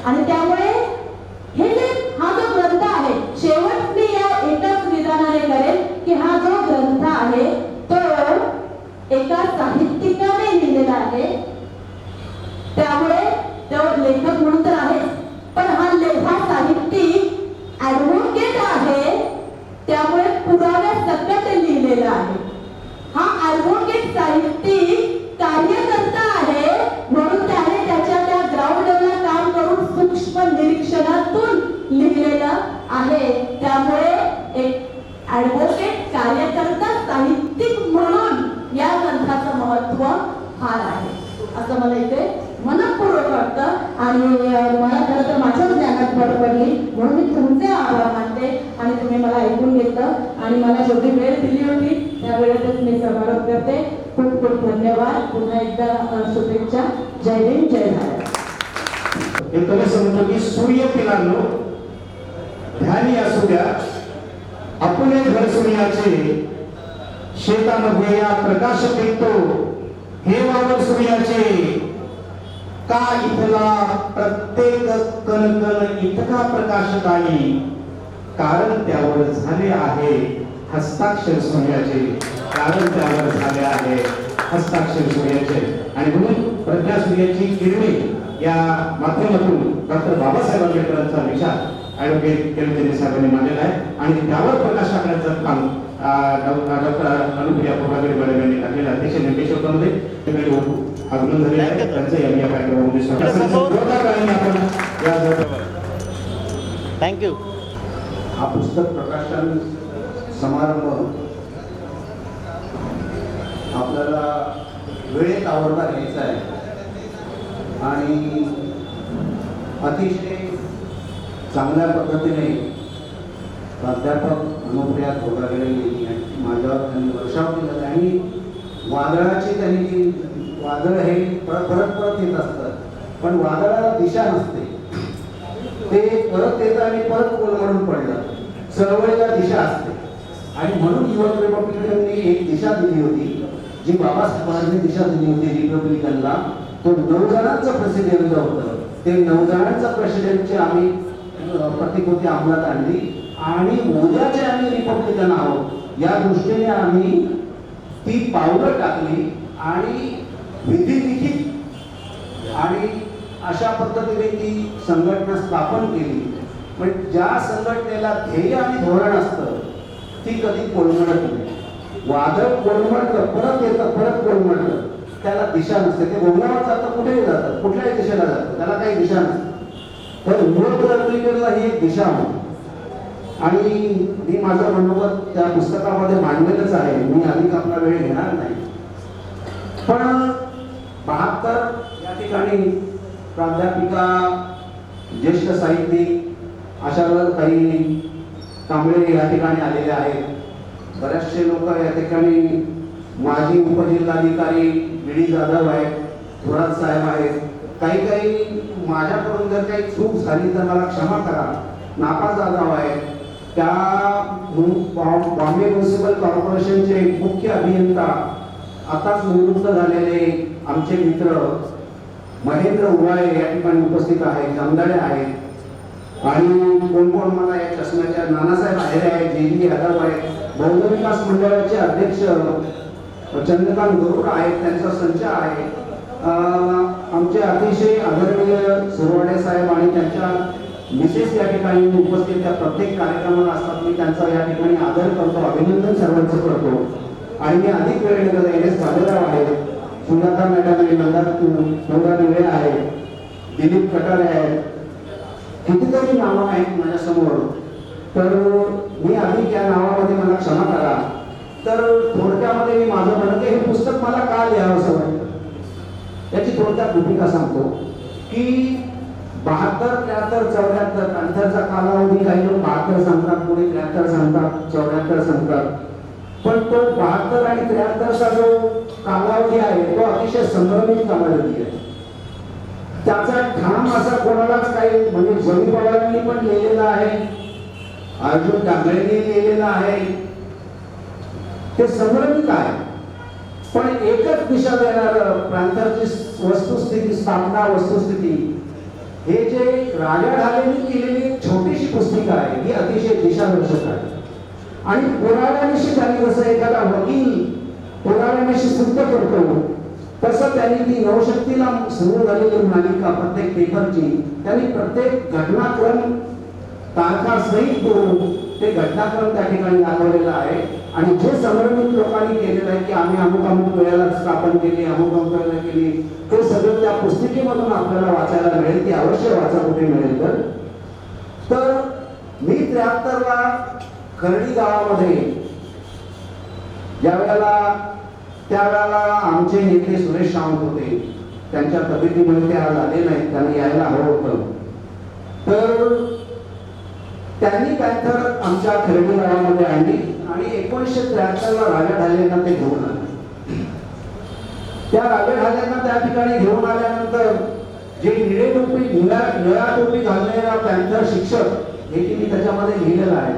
आणि त्यामुळे हे जे हा जो ग्रंथ आहे, शेवट मी या एकाच विधानाने करेन की हा जो ग्रंथ आहे तो एका साहित्यिकाने लिहिलेला आहे. त्यामुळे तो लेखक म्हणून तर आहे, पण हा साहित्यिक ऍडव्होकेट आहे. त्यामुळे पुराव्यासकट लिहिलेला आहे. हा ऍडव्होकेट साहित्यिक कार्यकर्ता आहे, म्हणून त्याने त्याच्या त्या ग्राउंड लेवलला काम करून सूक्ष्म निरीक्षणातून लिहिलेलं आहे. त्यामुळे एक ऍडव्होकेट कार्यकर्ता साहित्यिक म्हणून या ग्रंथाचं महत्व फार आहे असं मला इथे मनपूर्वक वाटतं. आणि मला खरं तर माझ्या ज्ञानात भर पडली म्हणून मी तुमचे आभार मानते. आणि तुम्ही मला ऐकून घेतलं आणि मला जेवढी वेळ दिली होती त्या वेळेतच मी समारोप करते. खूप खूप धन्यवाद. पुन्हा एकदा शुभेच्छा. जय हिंद, जय भारत. एकदा समजतो की सूर्य पिलांनो ध्यानी असू द्या आपले घर सूर्याचे, शेतामध्ये या प्रकाश पेटतो हे वावर सूर्याचे. का इथला प्रत्येक कणकण इतका प्रकाशदायी, कारण त्यावर झाले आहे हस्ताक्षर सूर्याचे. कारण त्यावर झाले आहे हस्ताक्षर सूर्याचे. आणि म्हणून प्रज्ञा सूर्याची किरणे या माध्यमातून डॉक्टर बाबासाहेब आंबेडकरांचा विचार ऍडव्होकेट किरण शिंदे साहेबांनी मांडलेला आहे आणि त्यावर प्रकाश टाकण्याचं काम डॉक्टर अनुप्रिया पोहागडे मॅडम यांनी टाकलेलं अतिशय नेमके शब्दामध्ये अभिनंदन झालेलं आहे. त्यांचं या कार्यक्रमामध्ये थँक्यू. हा पुस्तक प्रकाशन समारंभ आपल्याला वेळेत आवडता घ्यायचा आहे आणि अतिशय चांगल्या पद्धतीने प्राध्यापक अनुप्रिया पोहागडे माझ्यावर त्यांनी वर्षाव केलं. आणि वादळाची त्यांनी जी वादळ हे परत येत असतं, पण वादळाला दिशा नसते, ते परत येतं आणि परत कोलमडून पडलं. चळवळीला दिशा असते आणि म्हणून युवक रिपब्लिकननी एक दिशा दिली होती जी बाबासाहेबांनी दिशा दिली होती रिपब्लिकनला. तो 9 जणांचं प्रेसिडेंट होतं. ते 9 जणांचं प्रेसिडेंटची आम्ही प्रतिकृती अंमलात आणली आणि उद्याचे आम्ही रिपब्लिकन आहोत या दृष्टीने आम्ही ती पावलं टाकली आणि विधिलिखित आणि अशा पद्धतीने ती संघटना स्थापन केली. पण ज्या संघटनेला ध्येय आणि धोरण असतं ती कधी कोलमडत नाही. वादळ कोलमडतं, परत येतं, परत कोलमडतं, त्याला दिशा नसते. ते गोंगावर जातं, कुठेही जातं, कुठल्याही दिशेला जातं, त्याला काही दिशा नसते. तर युवक रिपब्लिकनला ही एक दिशा होती आणि मी माझं मनोगत त्या पुस्तकामध्ये मांडलेलंच आहे. मी अधिक आपला वेळ घेणार नाही. पण 72 या ठिकाणी प्राध्यापिका, ज्येष्ठ साहित्यिक अशा काही कांबळे या ठिकाणी आलेले आहेत. बरेचसे लोक या ठिकाणी माजी उपजिल्हाधिकारी बी डी जाधव आहेत, थोरात साहेब आहेत, काही माझ्याकडून जर काही चूक झाली तर मला क्षमा करा. नापास जाधव आहे, त्या बॉम्बे म्युनिसिपल कॉर्पोरेशनचे मुख्य अभियंता आताच निवृत्त झालेले आमचे मित्र महेंद्र उवाळे या ठिकाणी उपस्थित आहेत, जमदाडे आहेत. आणि कोण कोण मला या चष्म्याच्या नानासाहेब आहेर आहेत, जे यादव आहेत, बौद्ध विकास मंडळाचे अध्यक्ष चंद्रकांत गरुड आहेत, त्यांचा संच आहे. आमचे अतिशय आदरणीय सुरवाडे साहेब आणि त्यांच्या मिसेस या ठिकाणी उपस्थित त्या प्रत्येक कार्यक्रमाला असतात. मी त्यांचा या ठिकाणी आदर करतो, अभिनंदन सर्वांचं करतो. आणि मी अधिक वेळ निघत NS भालेराव आहेत, सुजाता मॅडम आणि नंदा निळे आहेत, दिलीप कटारे आहेत, कितीतरी नावं आहेत माझ्यासमोर. तर मी अधिक या नावामध्ये मला क्षमा करा. तर थोडक्यामध्ये मी माझं म्हणणं की हे पुस्तक मला का लिहावं असं वाटतं त्याची थोडक्यात भूमिका सांगतो की 72, 73, 74 पॅन्थरचा कालावधी काही लोक 72 सांगतात, पुढे 73 सांगतात, 74 सांगतात. पण तो 72 आणि 73चा जो कालावधी आहे तो अतिशय संभ्रमित कालावधी आहे. त्याचा ठाम असा कोणालाच काही म्हणजे जमी पवारांनी पण लिहिलेला आहे, अर्जुन डांगळेंनी लिहिलेला आहे, ते संभ्रमित आहे. पण एकच दिशा देणारं प्रांताची वस्तुस्थिती, स्थापना वस्तुस्थिती हे जे राजा ढालेंनी केलेली एक छोटीशी पुस्तिका आहे ही अतिशय दिशादर्शक आहे. आणि पुराव्याविषयी त्यांनी जसं एखादा वकील पुराव्याविषयी सिद्ध करतो तसं त्यांनी ती नवशक्तीला सुरू झालेली मालिका प्रत्येक पेपरची त्यांनी प्रत्येक घटनाक्रम तारखासहित करून ते घटनाक्रम त्या ठिकाणी दाखवलेला आहे. आणि जे संभ्रमित लोकांनी केलेलं आहे की आम्ही अमुक अमुक वेळेला स्थापन केली, अमुक अमुक वेळेला केली, ते सगळं त्या पुस्तिकेमधून आपल्याला वाचायला मिळेल. ती अवश्य वाचा कुठे मिळेल तर मी 73ला खर्डी गावामध्ये त्यावेळेला आमचे नेते सुरेश सावंत होते, त्यांच्या तब्येतीमुळे ते आज आले नाहीत, त्यांनी यायला हवं होतं. तर त्यांनी पॅन्थर आमच्या खर्डी गावामध्ये आणली आणि 1973ला राजा ढालेंना ते घेऊन आले. त्या राजा ढालेंना त्या ठिकाणी घेऊन आल्यानंतर जे निळ्या टोपी घालणारा पॅन्थर शिक्षक हे की मी त्याच्यामध्ये लिहिलेलं आहे,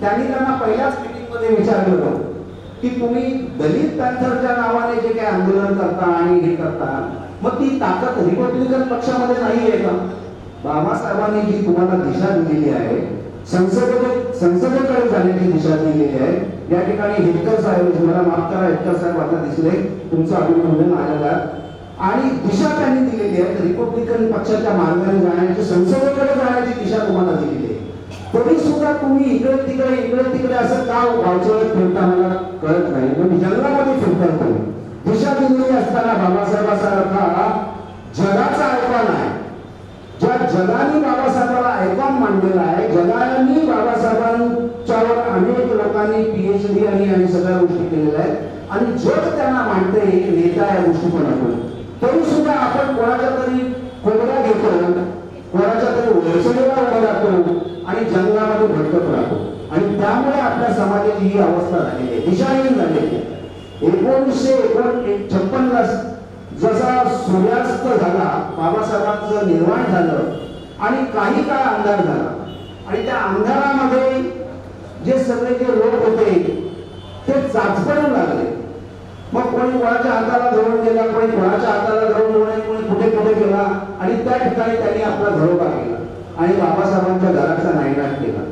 त्यांनी त्यांना पहिल्याच मीटिंगमध्ये विचारलं होतं की तुम्ही दलित पॅन्थरच्या नावाने जे काही आंदोलन करता आणि हे करता मग ती ताकद रिपब्लिकन पक्षामध्ये नाही आहे का? बाबासाहेबांनी जी तुम्हाला दिशा दिलेली आहे, संसदेकडे जाण्याची दिशा दिलेली आहे. या ठिकाणी हेटकर साहेब, मला माफ करा हेटकर साहेब आता दिसले, तुमचं अभिनंदन आलेलं आहे. आणि दिशा त्यांनी दिलेली आहे रिपब्लिकन पक्षाच्या मार्गाने जाण्याची, संसदेकडे जाण्याची दिशा तुम्हाला दिलेली आहे. तरी सुद्धा तुम्ही इकडे तिकडे असं का वावचळत फिरता मला कळत नाही. म्हणजे जंगलामध्ये फिरता तुम्ही. दिशा दिलेली असताना बाबासाहेबांसारखा जगाचा आयकॉन आहे, ज्या जगाने बाबासाहेबांना आयकॉन मांडलेला आहे, जगाने बाबासाहेबांच्यावर अनेक लोकांनी PhD आणि सगळ्या गोष्टी केलेल्या आहेत आणि जग त्यांना मांडते एक नेता या दृष्टिकोनातून. तरी सुद्धा आपण कोणाच्या तरी कोगड्या घेतो, कोणाच्या तरी वरचढीला उभा राहतो आणि जंगलामध्ये भटकत राहतो. आणि त्यामुळे आपल्या समाजाची ही अवस्था झालेली आहे, दिशाहीन झालेली आहे. 1956ला जसा सूर्यास्त झाला, बाबासाहेबांचं निर्माण झालं आणि काही काळ अंधार झाला आणि त्या अंधारामध्ये जे सगळे जे लोक होते ते चाचपडू लागले. मग कोणी कोणाच्या हाताला धरून गेला, कोणी कोणाच्या हाताला धरून गेला, कोणी कुठे कुठे गेला आणि त्या ठिकाणी त्यांनी आपला घरोबा केला आणि बाबासाहेबांच्या घराचा नायनाट केला.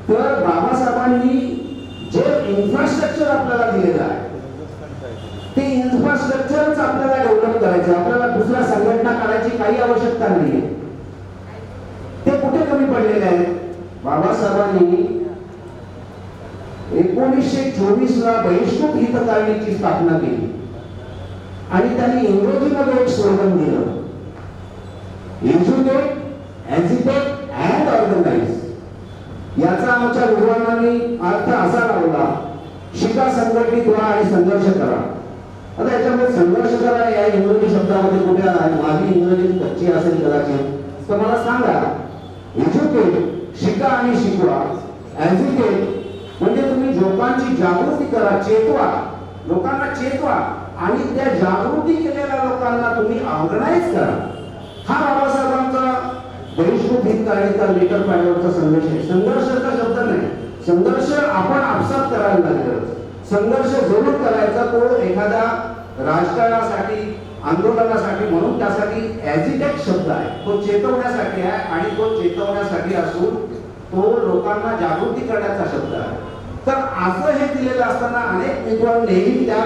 तर बाबासाहेबांनी जे इन्फ्रास्ट्रक्चर आपल्याला दिलेलं आहे ते इन्फ्रास्ट्रक्चरच आपल्याला डेव्हलप करायचं, आपल्याला दुसऱ्या संघटना करायची काही आवश्यकता नाहीये. ते कुठे कमी पडलेले आहेत? बाबासाहेबांनी 1924ला बहिष्कृत हितकारणीची स्थापना केली आणि त्यांनी इंग्रजीमध्ये एक स्लोगन दिलं, एज्युकेट, एज्युकेट अँड ऑर्गनाइज. याचा आमच्या विद्वानांनी अर्थ असा लावला, शिका, संघटित व्हा आणि संघर्ष करा. आता याच्यामध्ये संघर्ष करा या इंग्रजी शब्दामध्ये कुठे आहे? माझी इंग्रजी कच्ची असेल कदाचित, तर मला सांगा. एज्युकेट, शिका आणि शिकवा. एज्युकेट म्हणजे तुम्ही लोकांची जागृती करा, चेतवा, लोकांना चेतवा आणि त्या जागृती केलेल्या लोकांना तुम्ही ऑर्गनाइज करा. हा बाबासाहेबांचा देशमुख हितकाळीचा लेटर पॅडवरचा संदेश आहे. संघर्षाचा शब्द नाही, संघर्ष आपण आपसात करायला लागलो. संघर्ष जरूर करायचा, तो एखाद्या राजकारणासाठी आंदोलनासाठी म्हणून त्यासाठी ॲजिटेट शब्द आहे, तो चेतवण्यासाठी आहे आणि तो चेतवण्यासाठी असून तो लोकांना जागृती करण्याचा शब्द आहे. तर असं हे दिलेलं असताना अनेक विद्वान नेहमी त्या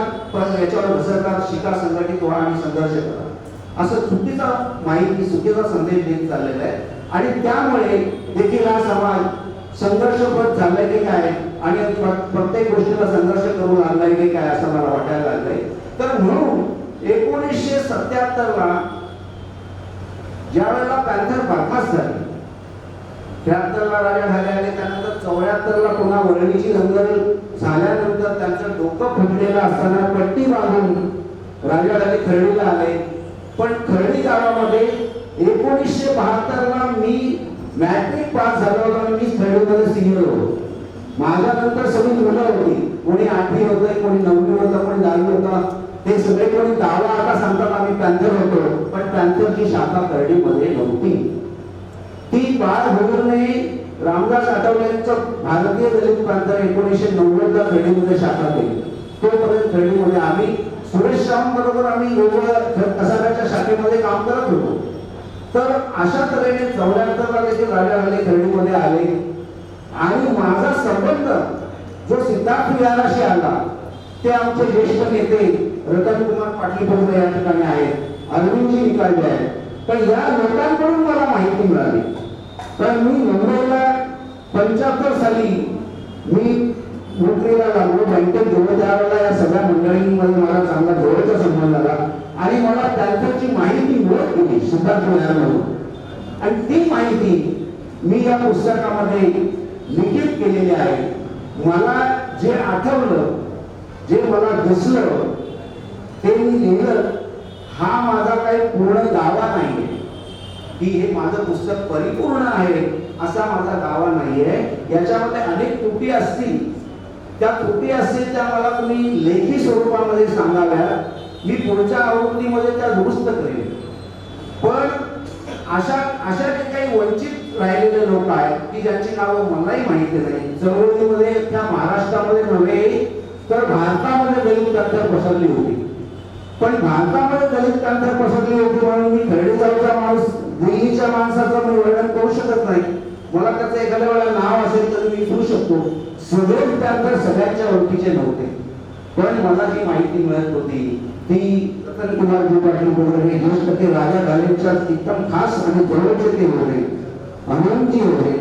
याच्यावर घसरतात, शिका, संघटित व्हा आणि संघर्ष करा असं चुकीचा माहिती, चुकीचा संदेश देत चाललेला आहे. आणि त्यामुळे देखील हा समाज संघर्षपद झालाय की काय आणि प्रत्येक गोष्टीला संघर्ष करू लागलाय की काय असं मला वाटायला लागलंय. तर म्हणून 1977 ला ज्या वेळेला पॅन्थर बरखास्त झाली, 73 ला राजा झाले आणि त्यानंतर 74 ला पुन्हा वरळीची दंगल झाल्यानंतर त्यांचं डोकं फुटलेलं असताना पट्टी बांधून राजा झाले खर्डीला आले. पण खर्डी गावामध्ये 1972 ला मी मॅट्रिक पास झालो होतो आणि मी खर्डीमध्ये सिनियर होतो. माझ्यानंतर सगळी मुलं होती, कोणी 8वी होतं, कोणी 9वी होतं, कोणी 10वी होतं. ते सगळे कोणी दावा आता सांगतात आम्ही पॅन्थर होतो, पण पॅन्थरची शाखा खर्डीमध्ये नव्हती. ती बाळ भगूरने रामदास आठवलेंचं भारतीय दलित पॅन्थर 1990 ला खर्डीमध्ये शाखा केली. तोपर्यंत खर्डीमध्ये आम्ही सुरेश राम बरोबर आम्ही कसाऱ्याच्या शाखेमध्ये काम करत होतो. तर अशा तऱ्हेने 74 ला देखील राजा झाले, खर्डीमध्ये आले आणि माझा संबंध जो सिद्धार्थ विहाराशी आला ते आमचे ज्येष्ठ नेते रतन कुमार पाटील बरोबर या ठिकाणी आहेत, अरविंदजी निकालले आहेत. पण या लोकांकडून मला माहिती मिळाली. तर मी मुंबईला 75 साली मी नोकरीला लागलो, बँकेत गेलो. त्यावेळेला या सगळ्या मंडळींमध्ये मला चांगला जवळचा संबंध झाला आणि मला त्यांची माहिती मिळत गेली सिद्धार्थ विहारमधून. आणि ती माहिती मी या पुस्तकामध्ये लिखित केलेली आहे. मला जे आठवलं, जे मला दिसलं ते मी लिहिलं. हा माझा काही पूर्ण दावा नाहीये की हे माझं पुस्तक परिपूर्ण आहे असा माझा दावा नाहीये. याच्यामध्ये अनेक त्रुटी असतील, त्या त्रुटी असतील त्या मला तुम्ही लेखी स्वरूपामध्ये सांगाव्या, मी पुढच्या आवृत्तीमध्ये त्या दुरुस्त करेन. पण अशा जे काही वंचित राहिलेले लोक आहेत की ज्यांची नावं मलाही माहिती नाही, चळवळीमध्ये त्या महाराष्ट्रामध्ये नव्हे तर भारतामध्ये दलित पॅन्थर पसरली होती. पण भारतामध्ये दलित पॅन्थर पसरली होती म्हणून मी खर्डीगावचा माणूस, दिल्लीच्या माणसाचं मी वर्णन करू शकत नाही. मला त्याचं एखाद्या वेळेला नाव असेल तर मी विसरू शकतो. सगळे पॅन्थर सगळ्यांच्या ओळखीचे नव्हते, पण मला जी माहिती मिळत होती ती रतन कुमारजी पाटील बरोबर हे ज्येष्ठ ते राजा घालेंच्या एकदम खास आणि जवळचे ते होते, अनंतजी होते.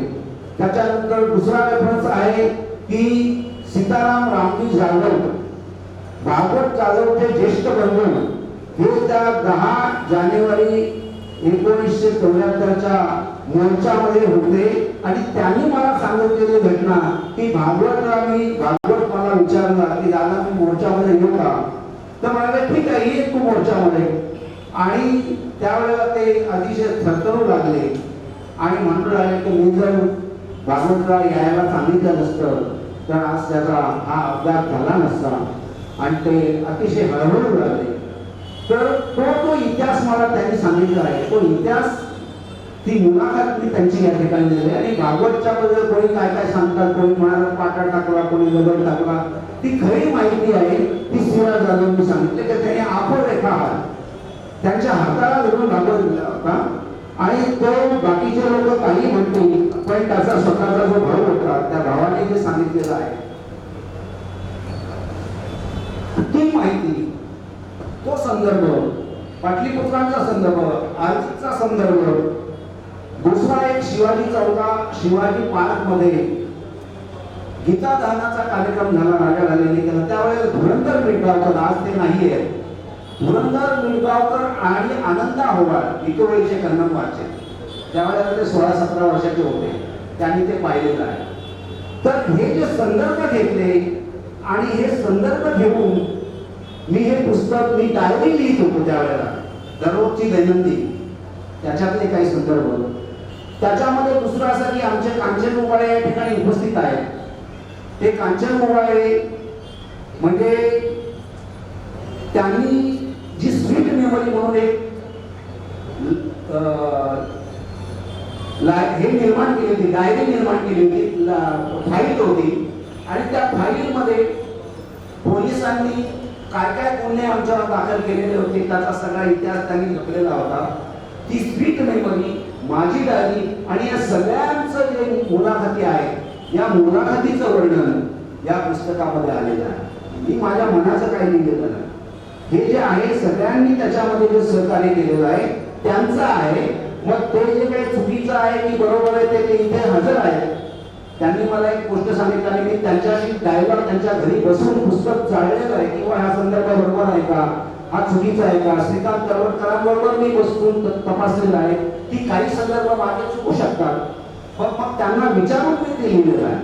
त्याच्यानंतर दुसरा रेफरन्स आहे की सीताराम रामजी जाधव, भागवत जाधवचे ज्येष्ठ बंधू, हे त्या 10 जानेवारी 1974च्या मोर्चामध्ये होते आणि त्यांनी मला सांगितलेली घटना की भागवत मला विचारला की दादा मी मोर्चामध्ये येऊ का? तर म्हणाले ठीक आहे ये तू मोर्चामध्ये. आणि त्यावेळेला ते अतिशय थरथरू लागले आणि म्हणू लागले की मी जर भागवतला यायला सांगितलं नसतं तर आज त्याचा हा अपघात झाला नसता. आणि ते अतिशय हळहळू लागले. तर तो इतिहास मला त्यांनी सांगितला आहे. तो इतिहास, ती मुलाखत मी त्यांची या ठिकाणी दिली आणि भागवतच्या बद्दल कोणी काय काय सांगतात, कोणी म्हणाला पाटा टाकला, कोणी दगड टाकला, ती खरी माहिती आहे. ती शिवराज जाधवनी सांगितले की त्याने आपरेखा त्यांच्या हाताला धरून भागवत दिला होता आणि तो बाकीचे लोक काही म्हणतील पण त्याचा स्वतःचा जो भाव होता त्या भावाने जे सांगितलेलं आहे ती माहिती, तो संदर्भ, पाटलीपुत्रांचा संदर्भ, आर्थिकचा संदर्भ. दुसरा एक शिवाजी चौका, शिवाजी पार्क मध्ये गीता दानाचा कार्यक्रम झाला, राजा घालेंनी केला. त्यावेळेला धुरंधर मिळगावकर, आज ते नाहीये, धुरंधर मिळगावकर आणि आनंदा होवाळ विक्रोळीचे कन्नमवारचे, त्यावेळेला ते 16-17 वर्षाचे होते, त्यांनी ते पाहिलेलं आहे. तर हे जे संदर्भ घेतले आणि हे संदर्भ घेऊन मी हे पुस्तक, मी डायरी लिहित होतो त्यावेळेला, दररोजची दैनंदिन, त्याच्यातले काही संदर्भ. त्याच्यामध्ये दुसरं असं की आमचे कांचन मोबाळे या ठिकाणी उपस्थित आहेत. ते कांचन मोबाळे म्हणजे त्यांनी जी स्वीट मेमरी म्हणून एक हे निर्माण केली होती, डायरी निर्माण केली होती, फाईल होती आणि त्या फाईलमध्ये पोलिसांनी काय काय गुन्हे आमच्यावर दाखल केलेले होते त्याचा सगळा इतिहास त्यांनी लपलेला होता. ती स्वीट मेमरी, माझी डायरी आणि या सगळ्यांचं जे मुलाखती आहे, या मुलाखतीचं वर्णन या पुस्तकामध्ये आलेलं आहे. मी माझ्या मनाचं काही लिहिलेलं नाही. हे जे आहे सगळ्यांनी त्याच्यामध्ये जे सहकार्य केलेलं आहे त्यांचं आहे. मग ते जे काही चुकीचं आहे की बरोबर आहे ते इथे हजर आहे. त्यांनी मला एक गोष्ट सांगितलं आणि मी त्यांच्याशी डायलॉग त्यांच्या घरी बसून पुस्तक चाललेलं आहे किंवा हा संदर्भ बरोबर आहे का, हा चुकीचा आहे का, श्रीकांत तळवटकरांबरोबर मी बसून तपासलेलं आहे की काही संदर्भ मागे चुकू शकतात. मग त्यांना विचारून मी ते लिहिलेलं आहे.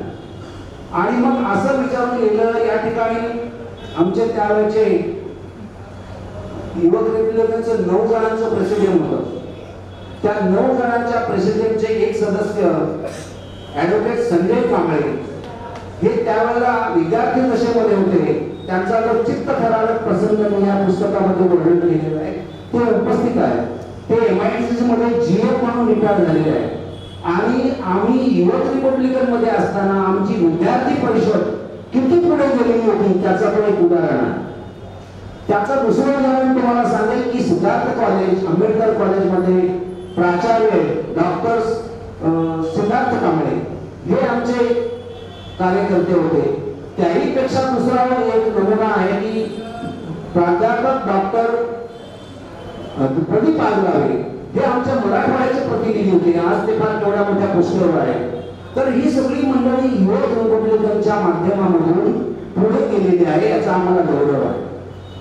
आणि मग असं विचारून लिहिलं. या ठिकाणी आमचे त्यावेळेचे युवक रिपब्लिकनचं 9 जणांचं प्रेसिडियम होतं. त्या 9 जणांच्या प्रेसिडेंटचे एक सदस्य ॲडव्होकेट संजय कांबळे हे त्यावेळेला विद्यार्थी दशेमध्ये होते. त्यांचा जो चित्तथरारक प्रसंग मी या पुस्तकामध्ये वर्णन केलेला आहे ते उपस्थित आहे. ते MITC मध्ये GF म्हणून रिटायर झालेले आहे. आणि आम्ही युवक रिपब्लिकन मध्ये असताना आमची विद्यार्थी परिषद किती पुढे गेलेली होती त्याचं पण एक उदाहरण आहे. त्याचं दुसरं उदाहरण तुम्हाला सांगेल की सिद्धार्थ कॉलेज, आंबेडकर कॉलेजमध्ये प्राचार्य डॉक्टर सिद्धार्थ कांबळे हे आमचे कार्यकर्ते होते. त्याहीपेक्षा दुसरा एक नमुना आहे की प्राध्यापक डॉक्टर प्रदीप आगलावे हे आमच्या मराठवाड्याचे प्रतिनिधी होते. आज ते फार तेवढ्या मोठ्या पोस्टवर आहे. तर ही सगळी मंडळी युवक रिपब्लिकनच्या माध्यमामधून पुढे गेलेली आहे याचा आम्हाला गौरव आहे.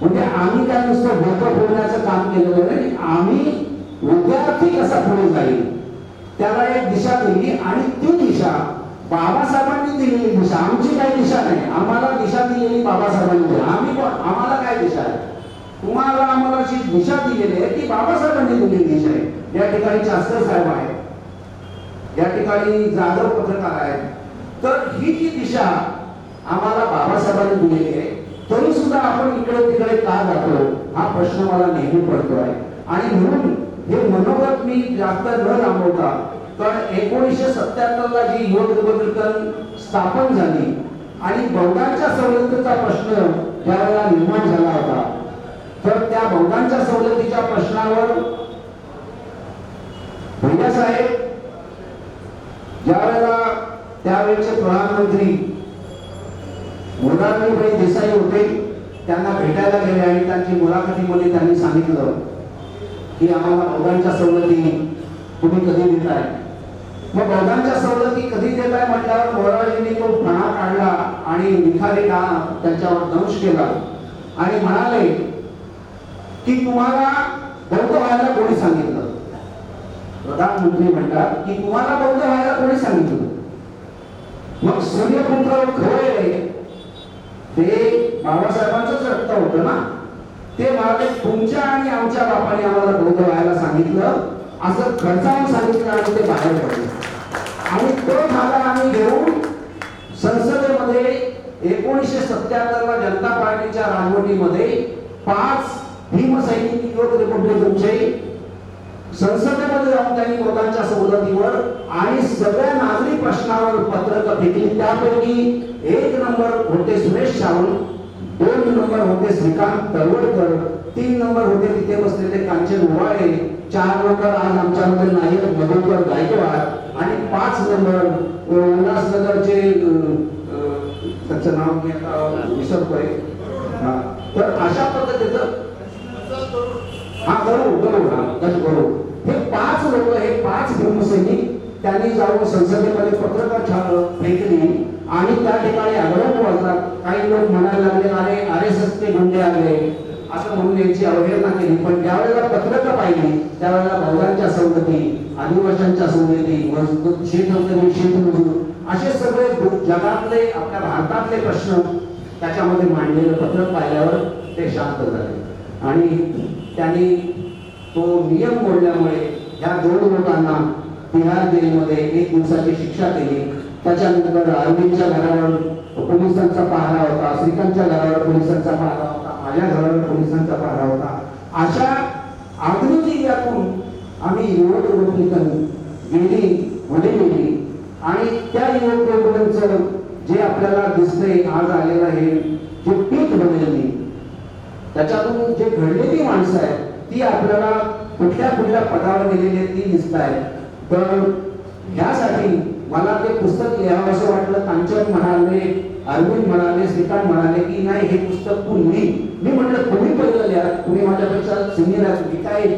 म्हणजे आम्ही काय नुसतं डोकं फोडण्याचं काम केलेलं नाही, आम्ही विद्यार्थी कसा पुढे जाईल त्याला एक दिशा दिली आणि ती दिशा बाबासाहेबांनी दिलेली दिशा, आमची काही दिशा नाही. आम्हाला दिशा दिलेली बाबासाहेबांनी. आम्हाला काय दिशा आहे, तुम्हाला आम्हाला जी दिशा दिलेली आहे ती बाबासाहेबांनी दिलेली दिशा आहे. या ठिकाणी शास्त्र साहेब आहेत, या ठिकाणी जाधव पत्रकार आहेत. तर ही जी दिशा आम्हाला बाबासाहेबांनी दिलेली आहे तरी सुद्धा आपण इकडे तिकडे का जातो हा प्रश्न मला नेहमी पडतोय. आणि म्हणून हे मनोगत मी जास्त न लांबवता, कारण 1977 ला जी युवक रिपब्लिकन स्थापन झाली आणि बहुदांच्या सवलतीचा प्रश्न त्यावेळेला निर्माण झाला होता, तर त्या बहुदांच्या सवलतीच्या प्रश्नावर भैयासाहेब ज्यावेळेला त्यावेळेचे प्रधानमंत्री मोरारजीभाई देसाई होते त्यांना भेटायला गेले आणि त्यांची मुलाखतीमध्ये त्यांनी सांगितलं की आम्हाला बहुदांच्या सवलती तुम्ही कधी देताय. मग बहुदांच्या सवलती कधी देताय म्हटल्यावर मोरारजींनी तो फणा काढला आणि निखारी त्याच्यावर दंश केला आणि म्हणाले की तुम्हाला बौद्ध व्हायला कोणी सांगितलं. प्रधानमंत्री म्हणतात की तुम्हाला बौद्ध व्हायला कोणी सांगितलं. मग सूर्यपुत्र खरे ते बाबासाहेबांचंच रक्त होतं ना. ते म्हणाले तुमच्या आणि आमच्या बापाने आम्हाला बौद्ध व्हायला सांगितलं असं खर्चावून सांगितलं आणि ते बाहेर पडले. आणि तो धागा आम्ही घेऊन संसदेमध्ये 1977 ला जनता पार्टीच्या राजवटीमध्ये 5 भीमसैनिक युवक रिपब्लिकनचे संसदेमध्ये जाऊन त्यांनी बहुदांच्या सवलतीवर आणि सगळ्या नागरी प्रश्नावर पत्रक फेकली. त्यापैकी 1 नंबर होते सुरेश सावंत, 2 नंबर होते श्रीकांत तळवटकर, 3 नंबर होते तिथे बसलेले कांचन उवाळे, 4 नंबर आज आमच्यामध्ये नायक मधुकर गायकवाड आणि 5 नंबर उल्हासनगरचे त्याचं नाव मी आता विसरतोय. तर अशा पद्धतीचं करू हे 5 लोक, हे 5 भीमसैनिक त्यांनी जाऊन संसदेमध्ये पत्रकार फेकली आणि त्या ठिकाणी आग्रह वाजला. काही लोक म्हणायला लागले अरे RSS चे गुंडे आले असं म्हणून यांची अवहेलना केली. पण ज्यावेळेला पत्रकं पाहिली त्यावेळेला बहुदांच्या सवलती, आदिवासींच्या सवलती, शेतमजूर असे सगळे जगातले आपल्या भारतातले प्रश्न त्याच्यामध्ये मांडलेलं पत्रक पाहिल्यावर ते शांत झाले. आणि त्यांनी तो नियम मोडल्यामुळे ह्या 2 लोकांना तिहार जेलमध्ये 1 दिवसाची शिक्षा केली. त्याच्यानंतर अरविंदच्या घरावर पोलिसांचा पहारा होता, श्रीकांतच्या घरावर पोलिसांचा पहारा होता, माझ्या घरावर पोलिसांचा पहारा होता. अशा आधुनिक यातून आम्ही युवक रिपब्लिकन गेली आणि त्या युवक रिपब्लिकनचं जे आपल्याला दिसतंय आज आलेलं हे जे पीक बनेल त्याच्यातून जे घडलेली माणसं आहेत ती आपल्याला कुठल्या पदावर गेलेली आहेत ती दिसत आहेत. तर ह्यासाठी मला ते पुस्तक लिहावं असं वाटलं. कांचन म्हणाले, अरविंद म्हणाले, श्रीकांत म्हणाले की नाही हे पुस्तक तू लिही. मी म्हटलं तुम्ही पहिलं लिहा, तुम्ही माझ्यापेक्षा सिनियर आहात, मी काही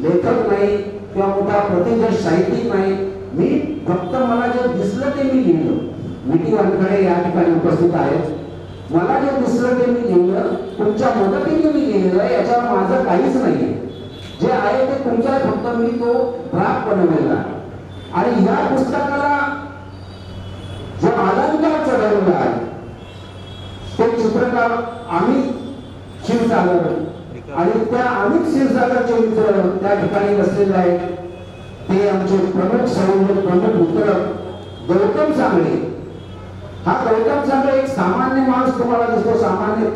लेखक नाही किंवा मोठा प्रतिष्ठित साहित्यिक नाही, मी फक्त मला जे दिसलं ते मी लिहिलं. मिठी वानखडे या ठिकाणी उपस्थित आहेत, मला जे दिसलं ते मी लिहिलं, तुमच्या मदतीने मी लिहिलेलं आहे, याच्यावर माझं काहीच नाहीये. जे आहे ते तुमच्या फक्त मी तो ड्राफ्ट बनवलेला आहे. आणि या पुस्तकाला जो अलंकार चढवलेला आहे ते चित्रकार अमित क्षीरसागर आणि त्या अमित क्षीरसागरचे मित्र त्या ठिकाणी बसलेले आहेत. ते आमचे प्रमुख संयोजक, प्रमुख मित्र गौतम सांगळे. हा गौतम सांगळे एक सामान्य माणूस तुम्हाला दिसतो, सामान्य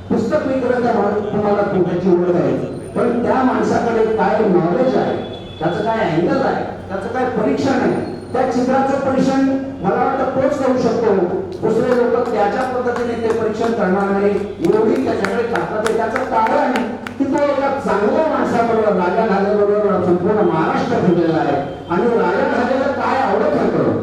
पुस्तक विक्रेता माणूस तुम्हाला त्याची ओळख आहे, पण त्या माणसाकडे काय नॉलेज आहे, त्याचं काय अँगल आहे, त्याचं काय परीक्षण आहे, त्या चित्राचं परीक्षण मला वाटतं तोच करू शकतो. दुसरे लोक त्याच्या पद्धतीने ते परीक्षण करणार नाही, एवढी त्याच्याकडे ताकद आहे. त्याचं कारण की तो एका चांगल्या माणसाबरोबर, राजा घालेबरोबर संपूर्ण महाराष्ट्र फिरलेला आहे आणि राजा घालेला काय आवडत होतं,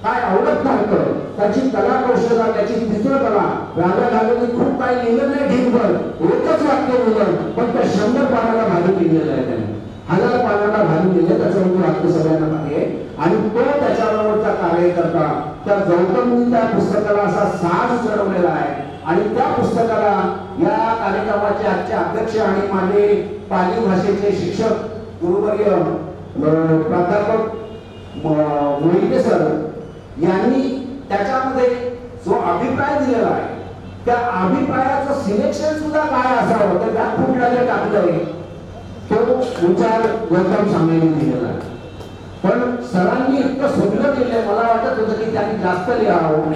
काय आवडत नव्हतं, त्याची कला कौशल्य, त्याची चित्रकला. राजा घालेने खूप काही लिहिलं नाही ढिंगभर, एकच वाक्य लिहिलं, पण त्या 100 पानाला भागी लिहिलेलं आहे त्याने, 1000 पानाला भागी लिहिलं, त्याचं म्हणजे वाक्य सगळ्यांना माहिती आहे. आणि तो त्याच्याबरोबरचा कार्यकर्ता त्या गौतमनी त्या पुस्तकाला असा साज चढवलेला आहे. आणि त्या पुस्तकाला या कार्यक्रमाचे आजचे अध्यक्ष आणि माझे पाली भाषेचे शिक्षक गुरुवर्य प्राध्यापक मोहिते सर यांनी त्याच्यामध्ये जो अभिप्राय दिलेला आहे त्या अभिप्रायाचं सिलेक्शन सुद्धा काय असावं तर त्या फुटला जे टाकलंय तो विचार गौतम सांगण्याने दिलेला आहे. पण सरांनी इतकं सुंदर लिहिलंय, मला वाटत होतं की त्यांनी जास्त लिहावं,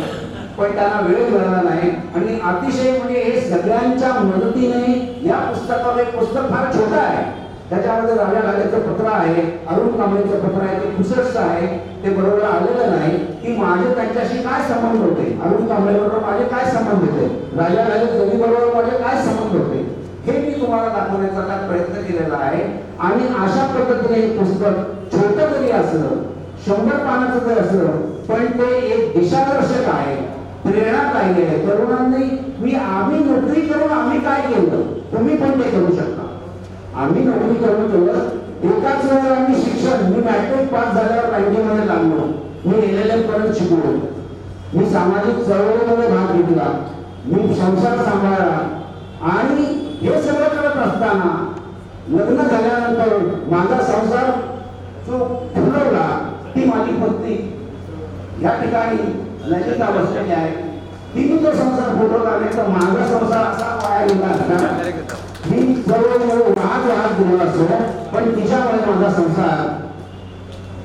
पण त्यांना वेळ मिळाला नाही. आणि अतिशय म्हणजे हे सगळ्यांच्या मदतीने या पुस्तकावर, एक पुस्तक फार छोटं आहे, त्याच्यामध्ये राजा घालेचं पत्र आहे, अरुण कांबळेचं पत्र आहे, ते पुसटचं आहे, ते बरोबर आलेलं नाही की माझे त्यांच्याशी काय संबंध होते, अरुण कांबळे बरोबर माझे काय संबंध होते, राजा घाले जरी बरोबर माझे काय संबंध होते, हे मी तुम्हाला दाखवण्याचा प्रयत्न केलेला आहे. आणि अशा पद्धतीने हे पुस्तक छोटं जरी असलं, 100 पानाचं जरी असलं, पण ते एक दिशादर्शक आहे, प्रेरणादायी आहे. तरुणांनी आम्ही नोकरी करून आम्ही काय केलं, तुम्ही पण ते करू शकता. आम्ही नोकरी करून केलं, एकाच वेळेला आम्ही शिक्षण, मी मॅट्रिक पास झाल्यावर बँकेमध्ये लागलो, मी LLM पर्यंत शिकलो, मी सामाजिक चळवळीमध्ये भाग घेतला, मी संसार सांभाळला. आणि हे सगळं करत असताना लग्न झाल्यानंतर माझा संसार जो फुलवला, ती माझी पत्नी या ठिकाणी ललिता बसलेली आहे, तिने तो संसार फुलवला, नाही तर माझा संसार असा वाया गेला असता. मी जवळजवळ वाहत गेलो असतो, पण तिच्यामुळे माझा संसार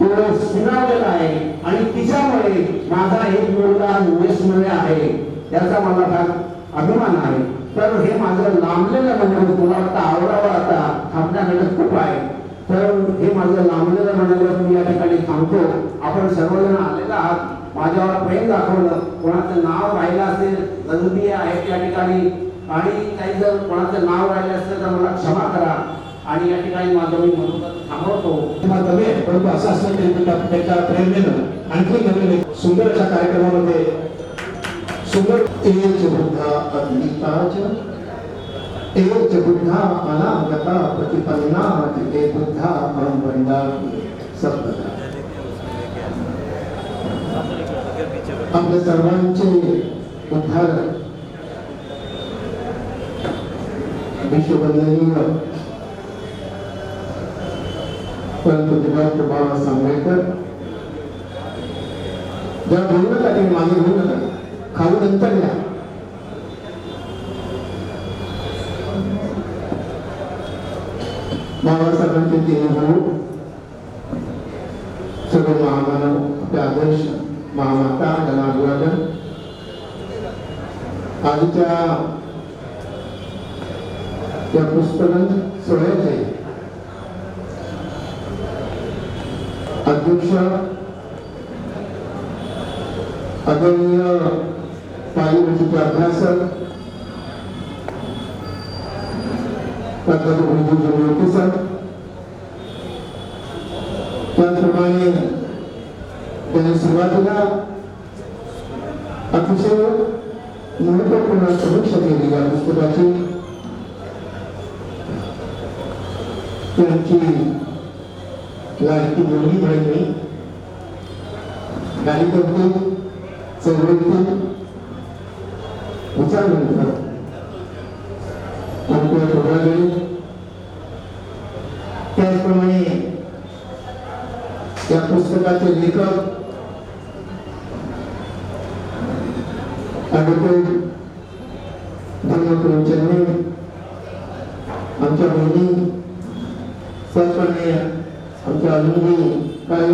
तो सुनावलेला आहे. आणि तिच्यामुळे माझा एक मुलगा US आहे, त्याचा मला फार अभिमान आहे. तर हे माझं लांबलेलं म्हणजे तुला वाटतं आवडावं, आता थांबण्याकडे खूप आहे, तर हे माझं लांबलेलं म्हणण्यावर मी या ठिकाणी थांबतो. आपण सर्वजण आलेला आहात, माझ्यावर प्रेम दाखवलं, कोणाचं नाव राहिलं असेल, जरुरी आहे या ठिकाणी, आणि काही जर कोणाचं नाव राहिलं असेल तर मला क्षमा करा. आणि या ठिकाणी माझं मी म्हणून थांबवतो. कमी आहे, परंतु असं असलं तरी त्याच्या प्रेरणेनं आणखी नवीन सुंदर अशा कार्यक्रमामध्ये सुंदर एज बुद्धा अद्विताच एज बुद्धा अनागता प्रतिपन्ना ते बुद्धा परंपरिणा सबदा. आपल्या सर्वांचे उद्धारक विश्ववंदनीय परंतु डॉक्टर बाबासाहेब आंबेडकर ज्या घेऊ नका ते मागे घेऊ नका, खाऊ नंतर घ्या. बाबासाहेबांचे 3 भाऊ, सर्व महामानव, आपले आदर्श महामाता त्यांना अभिवादन. आजच्या या पुस्तकांत सोहळ्याचे अध्यक्ष आदरणीय पायी अभ्यासक प्राध्यापक विजय सर, त्याचप्रमाणे त्यांनी सुरुवातीला अतिशय महत्वपूर्ण समीक्षा केली या पुस्तकाची. त्यांची लाडकी मुलगी बहिणी कार्यकर्ते चळवळीतील विचारवंत अंकुर खोब्रागडे, त्याचप्रमाणे या पुस्तकाचे लेखक ॲडव्होकेट धर्मपुर चन्ने, आमच्या बहिणी, त्याचप्रमाणे आमच्या अलुमनी काय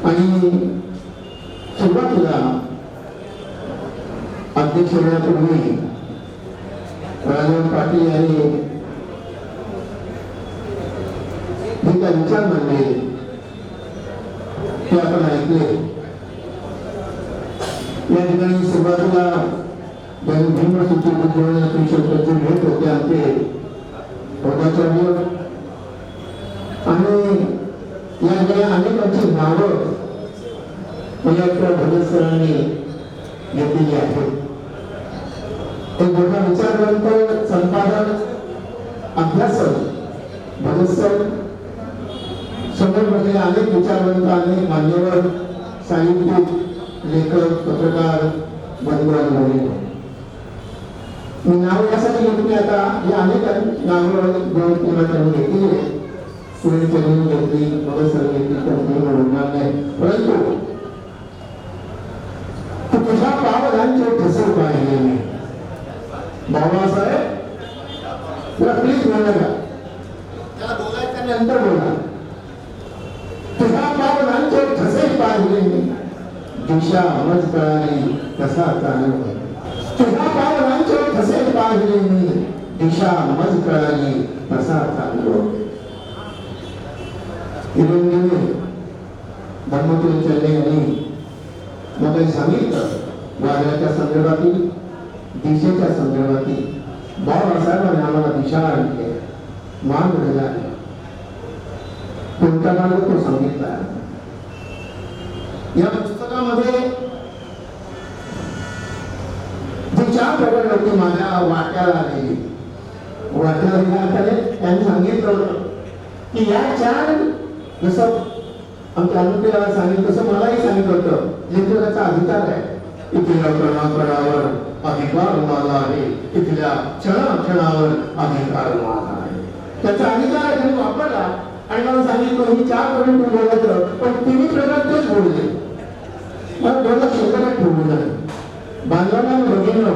आणि सुरुवातीला अध्यक्ष होण्यापूर्वी राजन पाटील यांनी जे काही विचार मांडले ते आपण ऐकले. या ठिकाणी सुरुवातीला भीमसूची परिषद भेट होते आमचे पदाचार्य आणि या अनेकांची नावं भगत सरांनी घेतलेली आहेत. एक मोठा विचारवंत, संपादक, अभ्यासक भगत सर समोर म्हणजे अनेक विचारवंत, अनेक मान्यवर, साहित्यिक, लेखक, पत्रकार बंधू. मी नाव यासाठी घेतली आता हे अनेक नावं दोन किंवा त्यांनी घेतली, सुरेशनी घेतली, भगत सर घेतली, त्यांनी म्हणणार नाही. परंतु तुझ्या पावलांचे ठसे पाहिले मी बाबासाहेब, तुला प्लीज म्हणलं का त्याला बोलायच्या नंतर बोला. तुझ्या पावलांचे ठसे पाहिले मी, दिशा मज कळाली कसा चालू. तुझ्या पावलांचे ठसे पाहिले मी, दिशा मज कळाली कसा चालू. धर्मपुर चन्ने यांनी मग सांगितलं वाऱ्याच्या संदर्भातील, दिशेच्या संदर्भातील बाबासाहेबांनी आम्हाला दिशा आणली, मार्ग दिला. कोणता मार्ग तो सांगितला. या पुस्तकामध्ये जी चार प्रकरण होती माझ्या वाट्याला आलेली, त्यांनी सांगितलं होतं की या चार, जसं आमच्या अनुप्रियाला सांगितलं तसं मलाही सांगितलं होतं, लेखकाचा अधिकार आहे. इथल्या कणाकणावर अधिकार मला आहे, इथल्या क्षणाक्षणावर अधिकार मला आहे. त्याचा अधिकार त्यांनी वापरला आणि मला सांगितलं ही चार प्रकरण तू बोलायचं, पण तिन्ही प्रकरण तेच बोलले. मला दोनला शिल्लक ठेवलं नाही. बांधवांना बघितलं,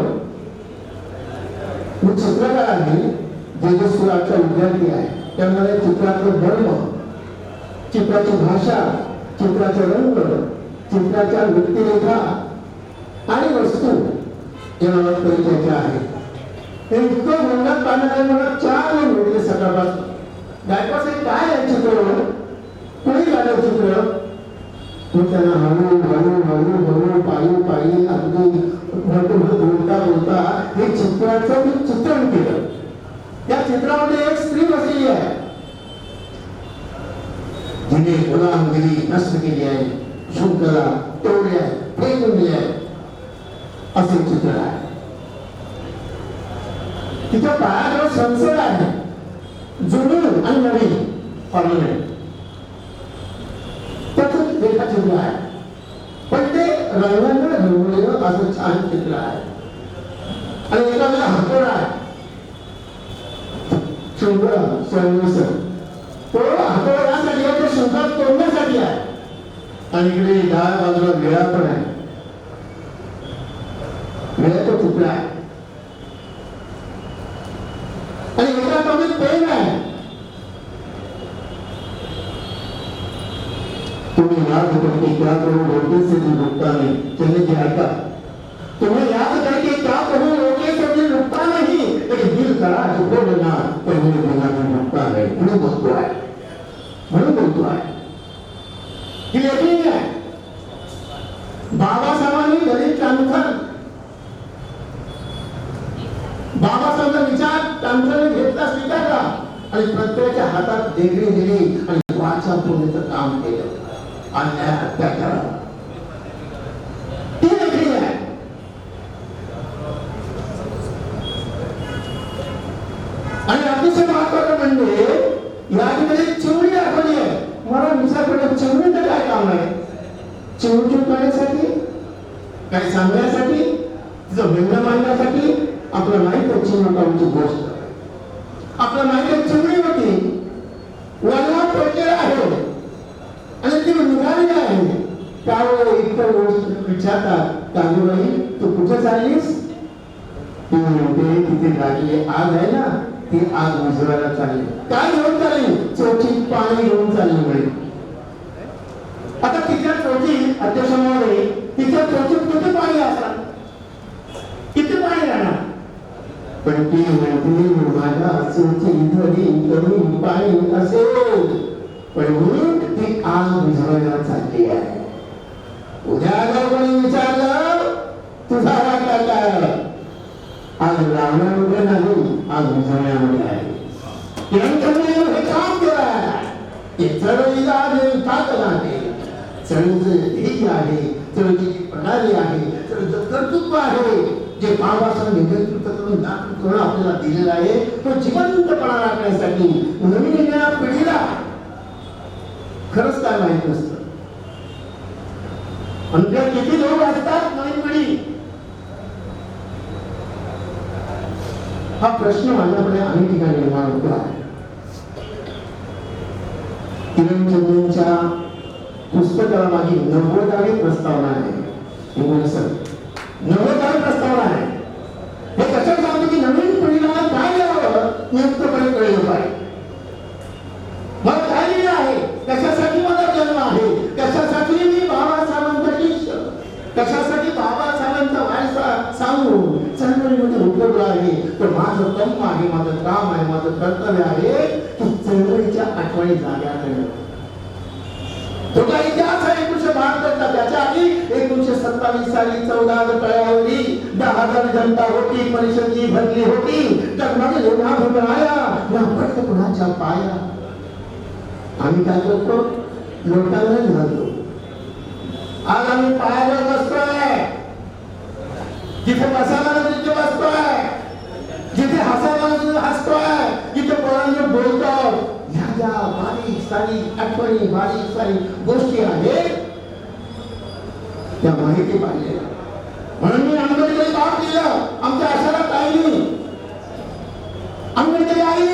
मी चित्रकार आहे, जेजस्पुराचा विद्यार्थी आहे, त्यामुळे चित्राचं धर्म, चित्राची भाषा, चित्राचा रंग, चित्राच्या व्यक्तिरेखा आणि वस्तू याबाबत परिचयाचे आहे. हे इतकं बोलण्यात पाहण्याने मला 4 वेळ भेटले सकाळपासून. गायकवाड साहेब काय आहे चित्र, कोणी काढलं चित्र. मी त्यांना हळू हळू हळू हळू पायी पायी अगदी बोलता बोलता हे चित्राचं मी चित्रण केलं. त्या चित्रामध्ये एक स्त्री बसलेली आहे, जिने गुलामगिरी नष्ट केली आहे, शृंखला तोडली आहे, फेकून दिली आहे, असे चित्र आहे. तिच्या पायाजवळ संसद आहे, जुनी आणि नवीन पार्लमेंट, त्याचं रेखाचित्र आहे. पण ते रंगांना रंगवलेलं असं छान चित्र आहे. आणि एका वेळेला हातोडा आहे, शृंखला स्वयंसर, तो हातोडा यासाठी आहे, तो शृंखला तोडण्यासाठी आहे. आणि इकडे डाव्या बाजूला वेळा पण आहे, वेळाचं चित्र आहे. आणि एका हातामध्ये पेन आहे. तुम्ही याद करके क्या करो लोके से भी रुकता नहीं. चलिए जी ऐका, तुम्हें याद करके क्या करो लोके से भी रुकता नहीं, लेकिन दिल करा झुको बिना तो मेरे बिना भी रुकता है. पुढे बसतो आहे म्हणून बोलतो आहे. ही लेखणी आहे. बाबासाहेबांनी दलित क्रांतिकारक बाबासाहेबांचा विचार क्रांतीने घेतला, स्वीकारला आणि प्रत्येकाच्या हातात देगडी दिली आणि वाचा पूर्णचं काम केलं. अन्याय अत्याचार ती लेखणी आहे. आणि अतिशय महत्वाचं म्हणजे या ठिकाणी चिमणी दाखवली आहे. मला विचार पडला चिमणीचं काय काम आहे? चिमणी करण्यासाठी, काय सांगण्यासाठी, तिचं व्यंग मांडण्यासाठी? आपलं माहित आहे चिमणीची गोष्ट. आपलं माहित आहे चिमणी होती, वनात पडलेला आहे आणि ती निघालेली आहे. त्यावेळेला इतर गोष्ट विचारतात, काजूबाई तू कुठे चाललीस? ती म्हणते तिथे लागली आग आहे ना, ती आग विझवायला चालली. काय घेऊन चालली? चोचीत पाणी घेऊन चालली म्हणे. आता तिच्या चोचीत अध्यक्ष महोदय, तिच्या चोचीत किती पाणी असणार? किती पाणी राहणार? पण ती म्हणते माझ्या चोचीत कमी पाणी असेल, पण मी ती आग विझवायला चालली आहे. उद्या जर कोणी विचारलं तुझा वाटा काय? आज लावण्यामध्ये नाही, आज विझवण्यामध्ये आहे. हे काम केलं आहे. चळवळीला ताकद आहे, चळवळीचं ध्येय आहे, चळवळीची प्रणाली आहे, चळवळीचं कर्तृत्व आहे, जे बाबासाहेब नेतृत्व करून दाखवून करून आपल्याला दिलेलं आहे. तो जिवंतपणा राखण्यासाठी नवीन येणाऱ्या पिढीला खरंच काय माहित नसतं. आणि किती लोक असतात नवीन पिढी? हा प्रश्न माझ्याकडे अनेक ठिकाणी निर्माण होतो आहे. किरण चंद्रच्या पुस्तकाला माझी 90वी प्रस्तावना आहे. 90वी प्रस्तावना आहे. हे कशात सांगतो की नवीन पिढीला काय द्यावं नियुक्तपणे कळलं पाहिजे. मला काय लिहिलं आहे, कशासाठी माझा जन्म आहे, कशासाठी मी बाबासाहेबांचा शिष्य, कशासाठी बाबासाहेबांचा वारसा सांगून चळवळीमध्ये उतरला आहे. तर माझं कर्म आहे, माझं काम आहे, माझं कर्तव्य आहे की चळवळीच्या आठवणी जाग्या करणं. तो काही इतिहास आहे 1972चा. त्याच्या आधी 1927 साली 14 तळ्यावरी 10,000 जनता होती, परिषद भरली होती. तर माझे लोहा भराया या पडत कुणाच्या पाया. आम्ही काय करतो? लोटांना घालतो. आज आम्ही पायावर बसतोय, जिथे बसायला तिथे बसतोय, जिथे हसायला तिथे हसतोय, जिथे पोरांनी बोलतो. ह्या ज्या बारीक सारीक आठवणी, बारीक सारीक गोष्टी आहेत त्या माहिती पाहिजे. म्हणून मी आंबेडकरी बाप दिलं आमच्या आशाला काही. आंबेडकरी आई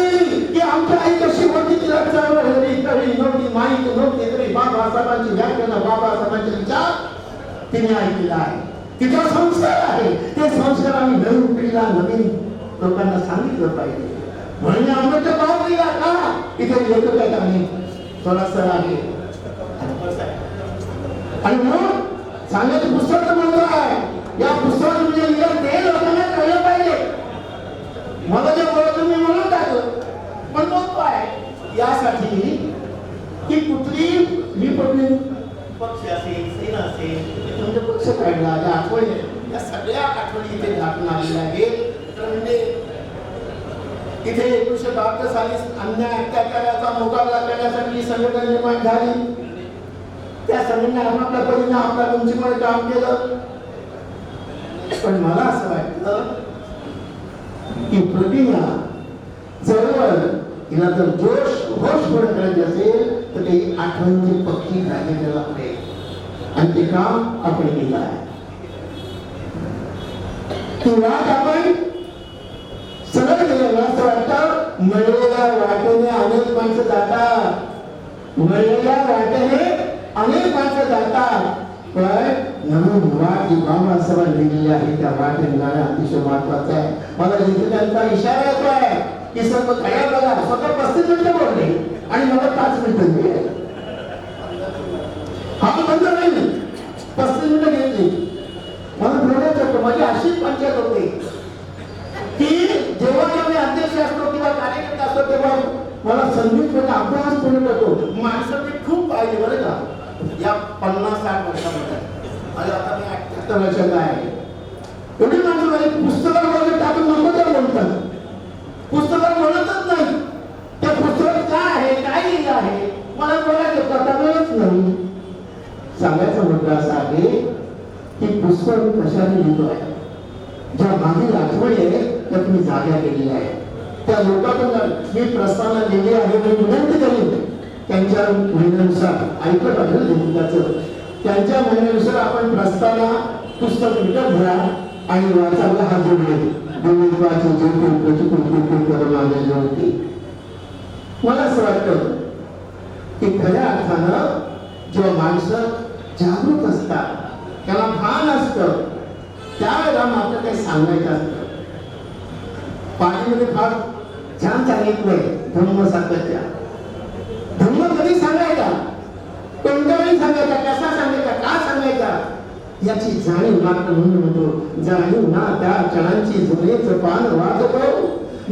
की आमच्या आई कशी होती तिला चळवळ नव्हती, माहिती नव्हती, तरी बाबासाहेबांची व्याख्यान, बाबासाहेबांचे विचार तिने ऐकलेला आहे. तिचा संस्कार आहे. ते संस्कार आम्ही नवीन पिढीला, नवीन लोकांना सांगितलं पाहिजे. म्हणून आंबेडकर बाप दिला का? इथे लेखक आहेत आम्ही, सर आहे आणि म्हणून सांगायचं पुस्तक म्हणतो आहे. या पुस्तकात म्हणजे ते लोकांना कळलं पाहिजे. मला जे बोलतो मी म्हणून टाकलं, पण बोलतो आहे यासाठी की कुठली रिपब्लिक पक्ष असेल, सेना असेल, तुमचे पक्ष काढला, ज्या आठवणी, या सगळ्या आठवणी इथे दाखवून आलेल्या आहेत. तर म्हणजे इथे 1972 साली अन्याय अत्याचाराचा मुकाबला करण्यासाठी संघटना निर्माण झाली. त्या संघटनेने आपापल्या परीने आपल्या उंचीमध्ये काम केलं. पण मला असं वाटतं की प्रतिज्ञा चळवळ हिला जर जोश घोष पुढे करायचे असेल तर ते आठवणीचे पक्षी राहिलेले लागते आणि ते काम आपण केलं आहे. ती वाट आपण सरळ केलं. असं वाटतं मिळलेल्या वाटेने अनेक माणसं जातात, मिळलेल्या वाटेने अनेक माणसं जातात. पण नवीन वाट जी बाबासाहेबांनी लिहिलेली आहे त्या वाटेने जाणं अतिशय महत्वाचं आहे. मला लेखकांचा इशारा येतोय की सर्व खऱ्या बघा. स्वतः 35 मिनिटं बोलले आणि मला 5 मिनिटं दिली. हा बंद नाही, 35 मिनिटं घेतली. मला बोलायचं होतं. माझी अशीच पंचायत होती की जेव्हा जेव्हा अध्यक्ष असतो किंवा कार्यकर्ता असतो तेव्हा मला संगीत म्हणजे अभ्यास पूर्ण करतो. माणसं ते खूप पाहिजे बरं का या 50-60 वर्षामध्ये. आणि आता मी 78 वर्षाचा आहे. एवढी माणसं माझी पुस्तकामध्ये टाकून नको त्या म्हणतात. पुस्तकात म्हणतच नाही. त्या पुस्तकात काय आहे, काय लिहिलं आहे मला बोलायचं कळतच नाही. सांगायचा मुद्दा असा आहे की पुस्तक कशाने लिहितो आहे, ज्या मागील आठवणी आहे त्या तुम्ही जाग्या केलेल्या आहे. त्या लोकांना मी प्रस्तावना लिहिली आहे. मी विनंती करीन त्यांच्या म्हणण्यानुसार ऐकत आहे लेखकाचं, त्यांच्या म्हणण्यानुसार आपण प्रस्तावना पुस्तक विकत घ्या आणि वाचायला हात जोडले. मला असं वाटतं की खऱ्या अर्थानं जेव्हा माणसं जागृत असतात, त्याला भान असतं, त्यावेळेला मात्र काही सांगायचं असतं. पाठीमध्ये फार छान सांगितलंय धम्म सातत्या. धम्म कधी सांगायचा, कोणत्या वेळी सांगायचा, कसा सांगायचा, का सांगायचा याची जाणीव मात्र म्हणून म्हणतो. जाणीव ना त्या क्षणांची जुनेच पान वाचतो,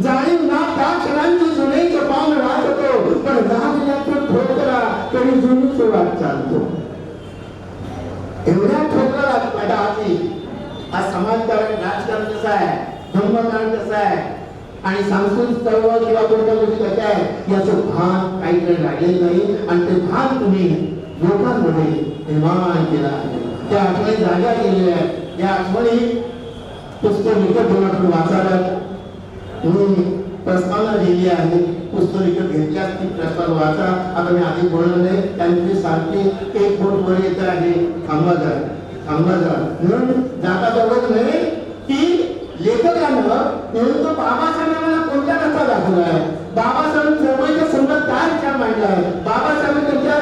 जाणीव ना त्या क्षणांची जुनेच पान वाचतो, पण लागल्याचं ठोकरा तरी जुनीच वाट चालतो. एवढ्या ठोकरा आधी आज समाजकारण राजकारण कसं आहे, धर्मकारण कसं आहे आणि सांस्कृतिक चळवळ किंवा कोणत्या गोष्टी कशा आहे याचं भान काहीकडे राहिलेलं नाही. आणि ते भान तुम्ही लोकांमध्ये निर्माण केलं आहे. त्या आठवणी जागा केलेल्या आहेत. या आठवणी पुस्तक विकत घेऊन आपण वाचायला मी प्रस्तावना लिहिली आहे. पुस्तक विकत घेतल्यास ती प्रस्तावना वाचा. आता मी आधी बोललो नाही, त्यांची सारखी एक बोट वर येत आहे, थांबा जा म्हणून जाता बरोबर नाही की लेखकानं नेमकं बाबासाहेबांना कोणत्या कथा दाखवला आहे, बाबासाहेब चळवळीच्या संदर्भात काय विचार मांडला आहे, बाबासाहेब त्यांच्या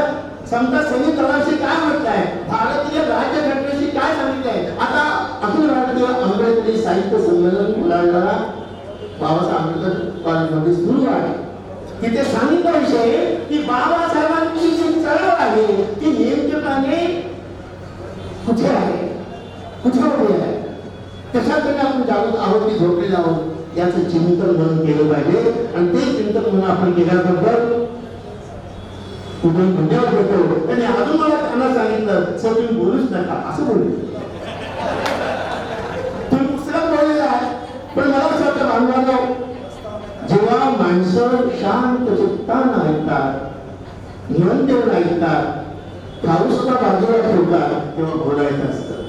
समजा सैनिक दलाशी काय म्हटलंय, भारतीय राज्यघटनेशी काय सांगितलंय. आता अखिल भारतीय आंबेडकरी साहित्य संमेलन मुलांना बाबासाहेब आंबेडकर कॉलेजमध्ये सुरू आहे. तिथे सांगितला विषय की बाबासाहेबांची जी चळवळ आहे ती नेमकेपणे कुठे आहे, कुठे उभी आहे, कशासाठी आपण जागृत आहोत की झोपलेला आहोत याचं चिंतन म्हणून केलं पाहिजे. आणि ते चिंतन म्हणून आपण केल्याबद्दल तुम्ही धन्यवाद देतो. त्यांनी अजून मला त्यांना सांगितलं सर तुम्ही बोलूच नका असं बोलले. तुम्ही पुस्तकात बोललेलं आहे, पण मला असं वाटतं बांधवांनो, जेव्हा माणसं शांत चित्तानं ऐकतात, मन देऊन ऐकतात, खाऊ सुद्धा बाजूला ठेवतात, तेव्हा बोलायचं असतं.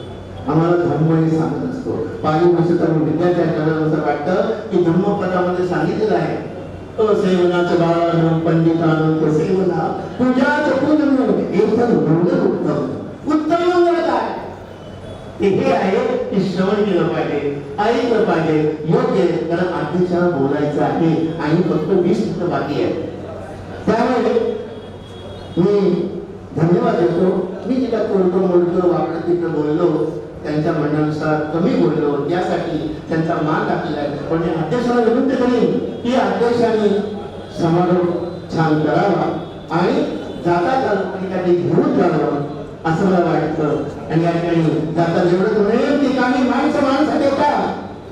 आम्हाला धर्म हे सांगत असतो. पाणी पुस्तकातून विद्यार्थ्यांना असं वाटतं की धर्मपदामध्ये सांगितलेलं आहे सेवनाचं बाळानं पंडितानं सेवना पूजाच पूजन एकदम मंगल उत्तम. उत्तम मंगल काय हे आहे की श्रवण केलं पाहिजे, ऐकलं पाहिजे, योग्य. कारण अध्यक्षा बोलायचं आहे आणि फक्त 20 मिनिटं बाकी आहे. त्यामुळे मी धन्यवाद देतो. मी जिथं कोणतं मोडकं वाकडं तिकडं बोललो, त्यांच्या म्हणण्यानुसार कमी बोललो यासाठी त्यांचा मान टाकलेला आहे. पण अध्यक्षाला विनंती करेन की अध्यक्षांनी समारोप छान करावा आणि जाता ठिकाणी घेऊन जावं असं मला वाटतं. आणि या ठिकाणी जाता जेवढं तुम्ही ठिकाणी माणसं देतात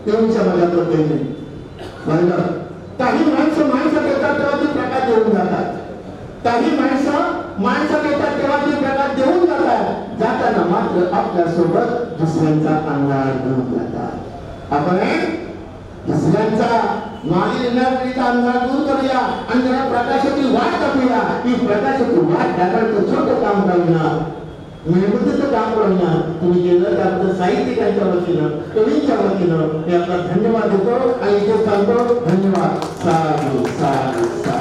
तेवढ्या मला पद्धतीने बरोबर. काही माणसं देतात तेव्हा ती प्रकाश देऊन जातात, काही माणसं देतात तेव्हा ती प्रकाश देऊन जातात. जाताना मात्र आपल्या सोबत दुसऱ्यांचा अंधार घेऊन जातात. आपण दुसऱ्यांचा मागील येण्याकरिता अंधार दूर करूया आणि जरा प्रकाशाची वाट टाकूया. ही प्रकाशाची वाट टाकायचं छोटं काम करूया, मेहनतीचं काम करूया. तुम्ही केलं त्याबद्दल साहित्यिकांच्या वतीनं, कवींच्या वतीनं मी आपला धन्यवाद देतो आणि इथे सांगतो धन्यवाद. साधू साधू.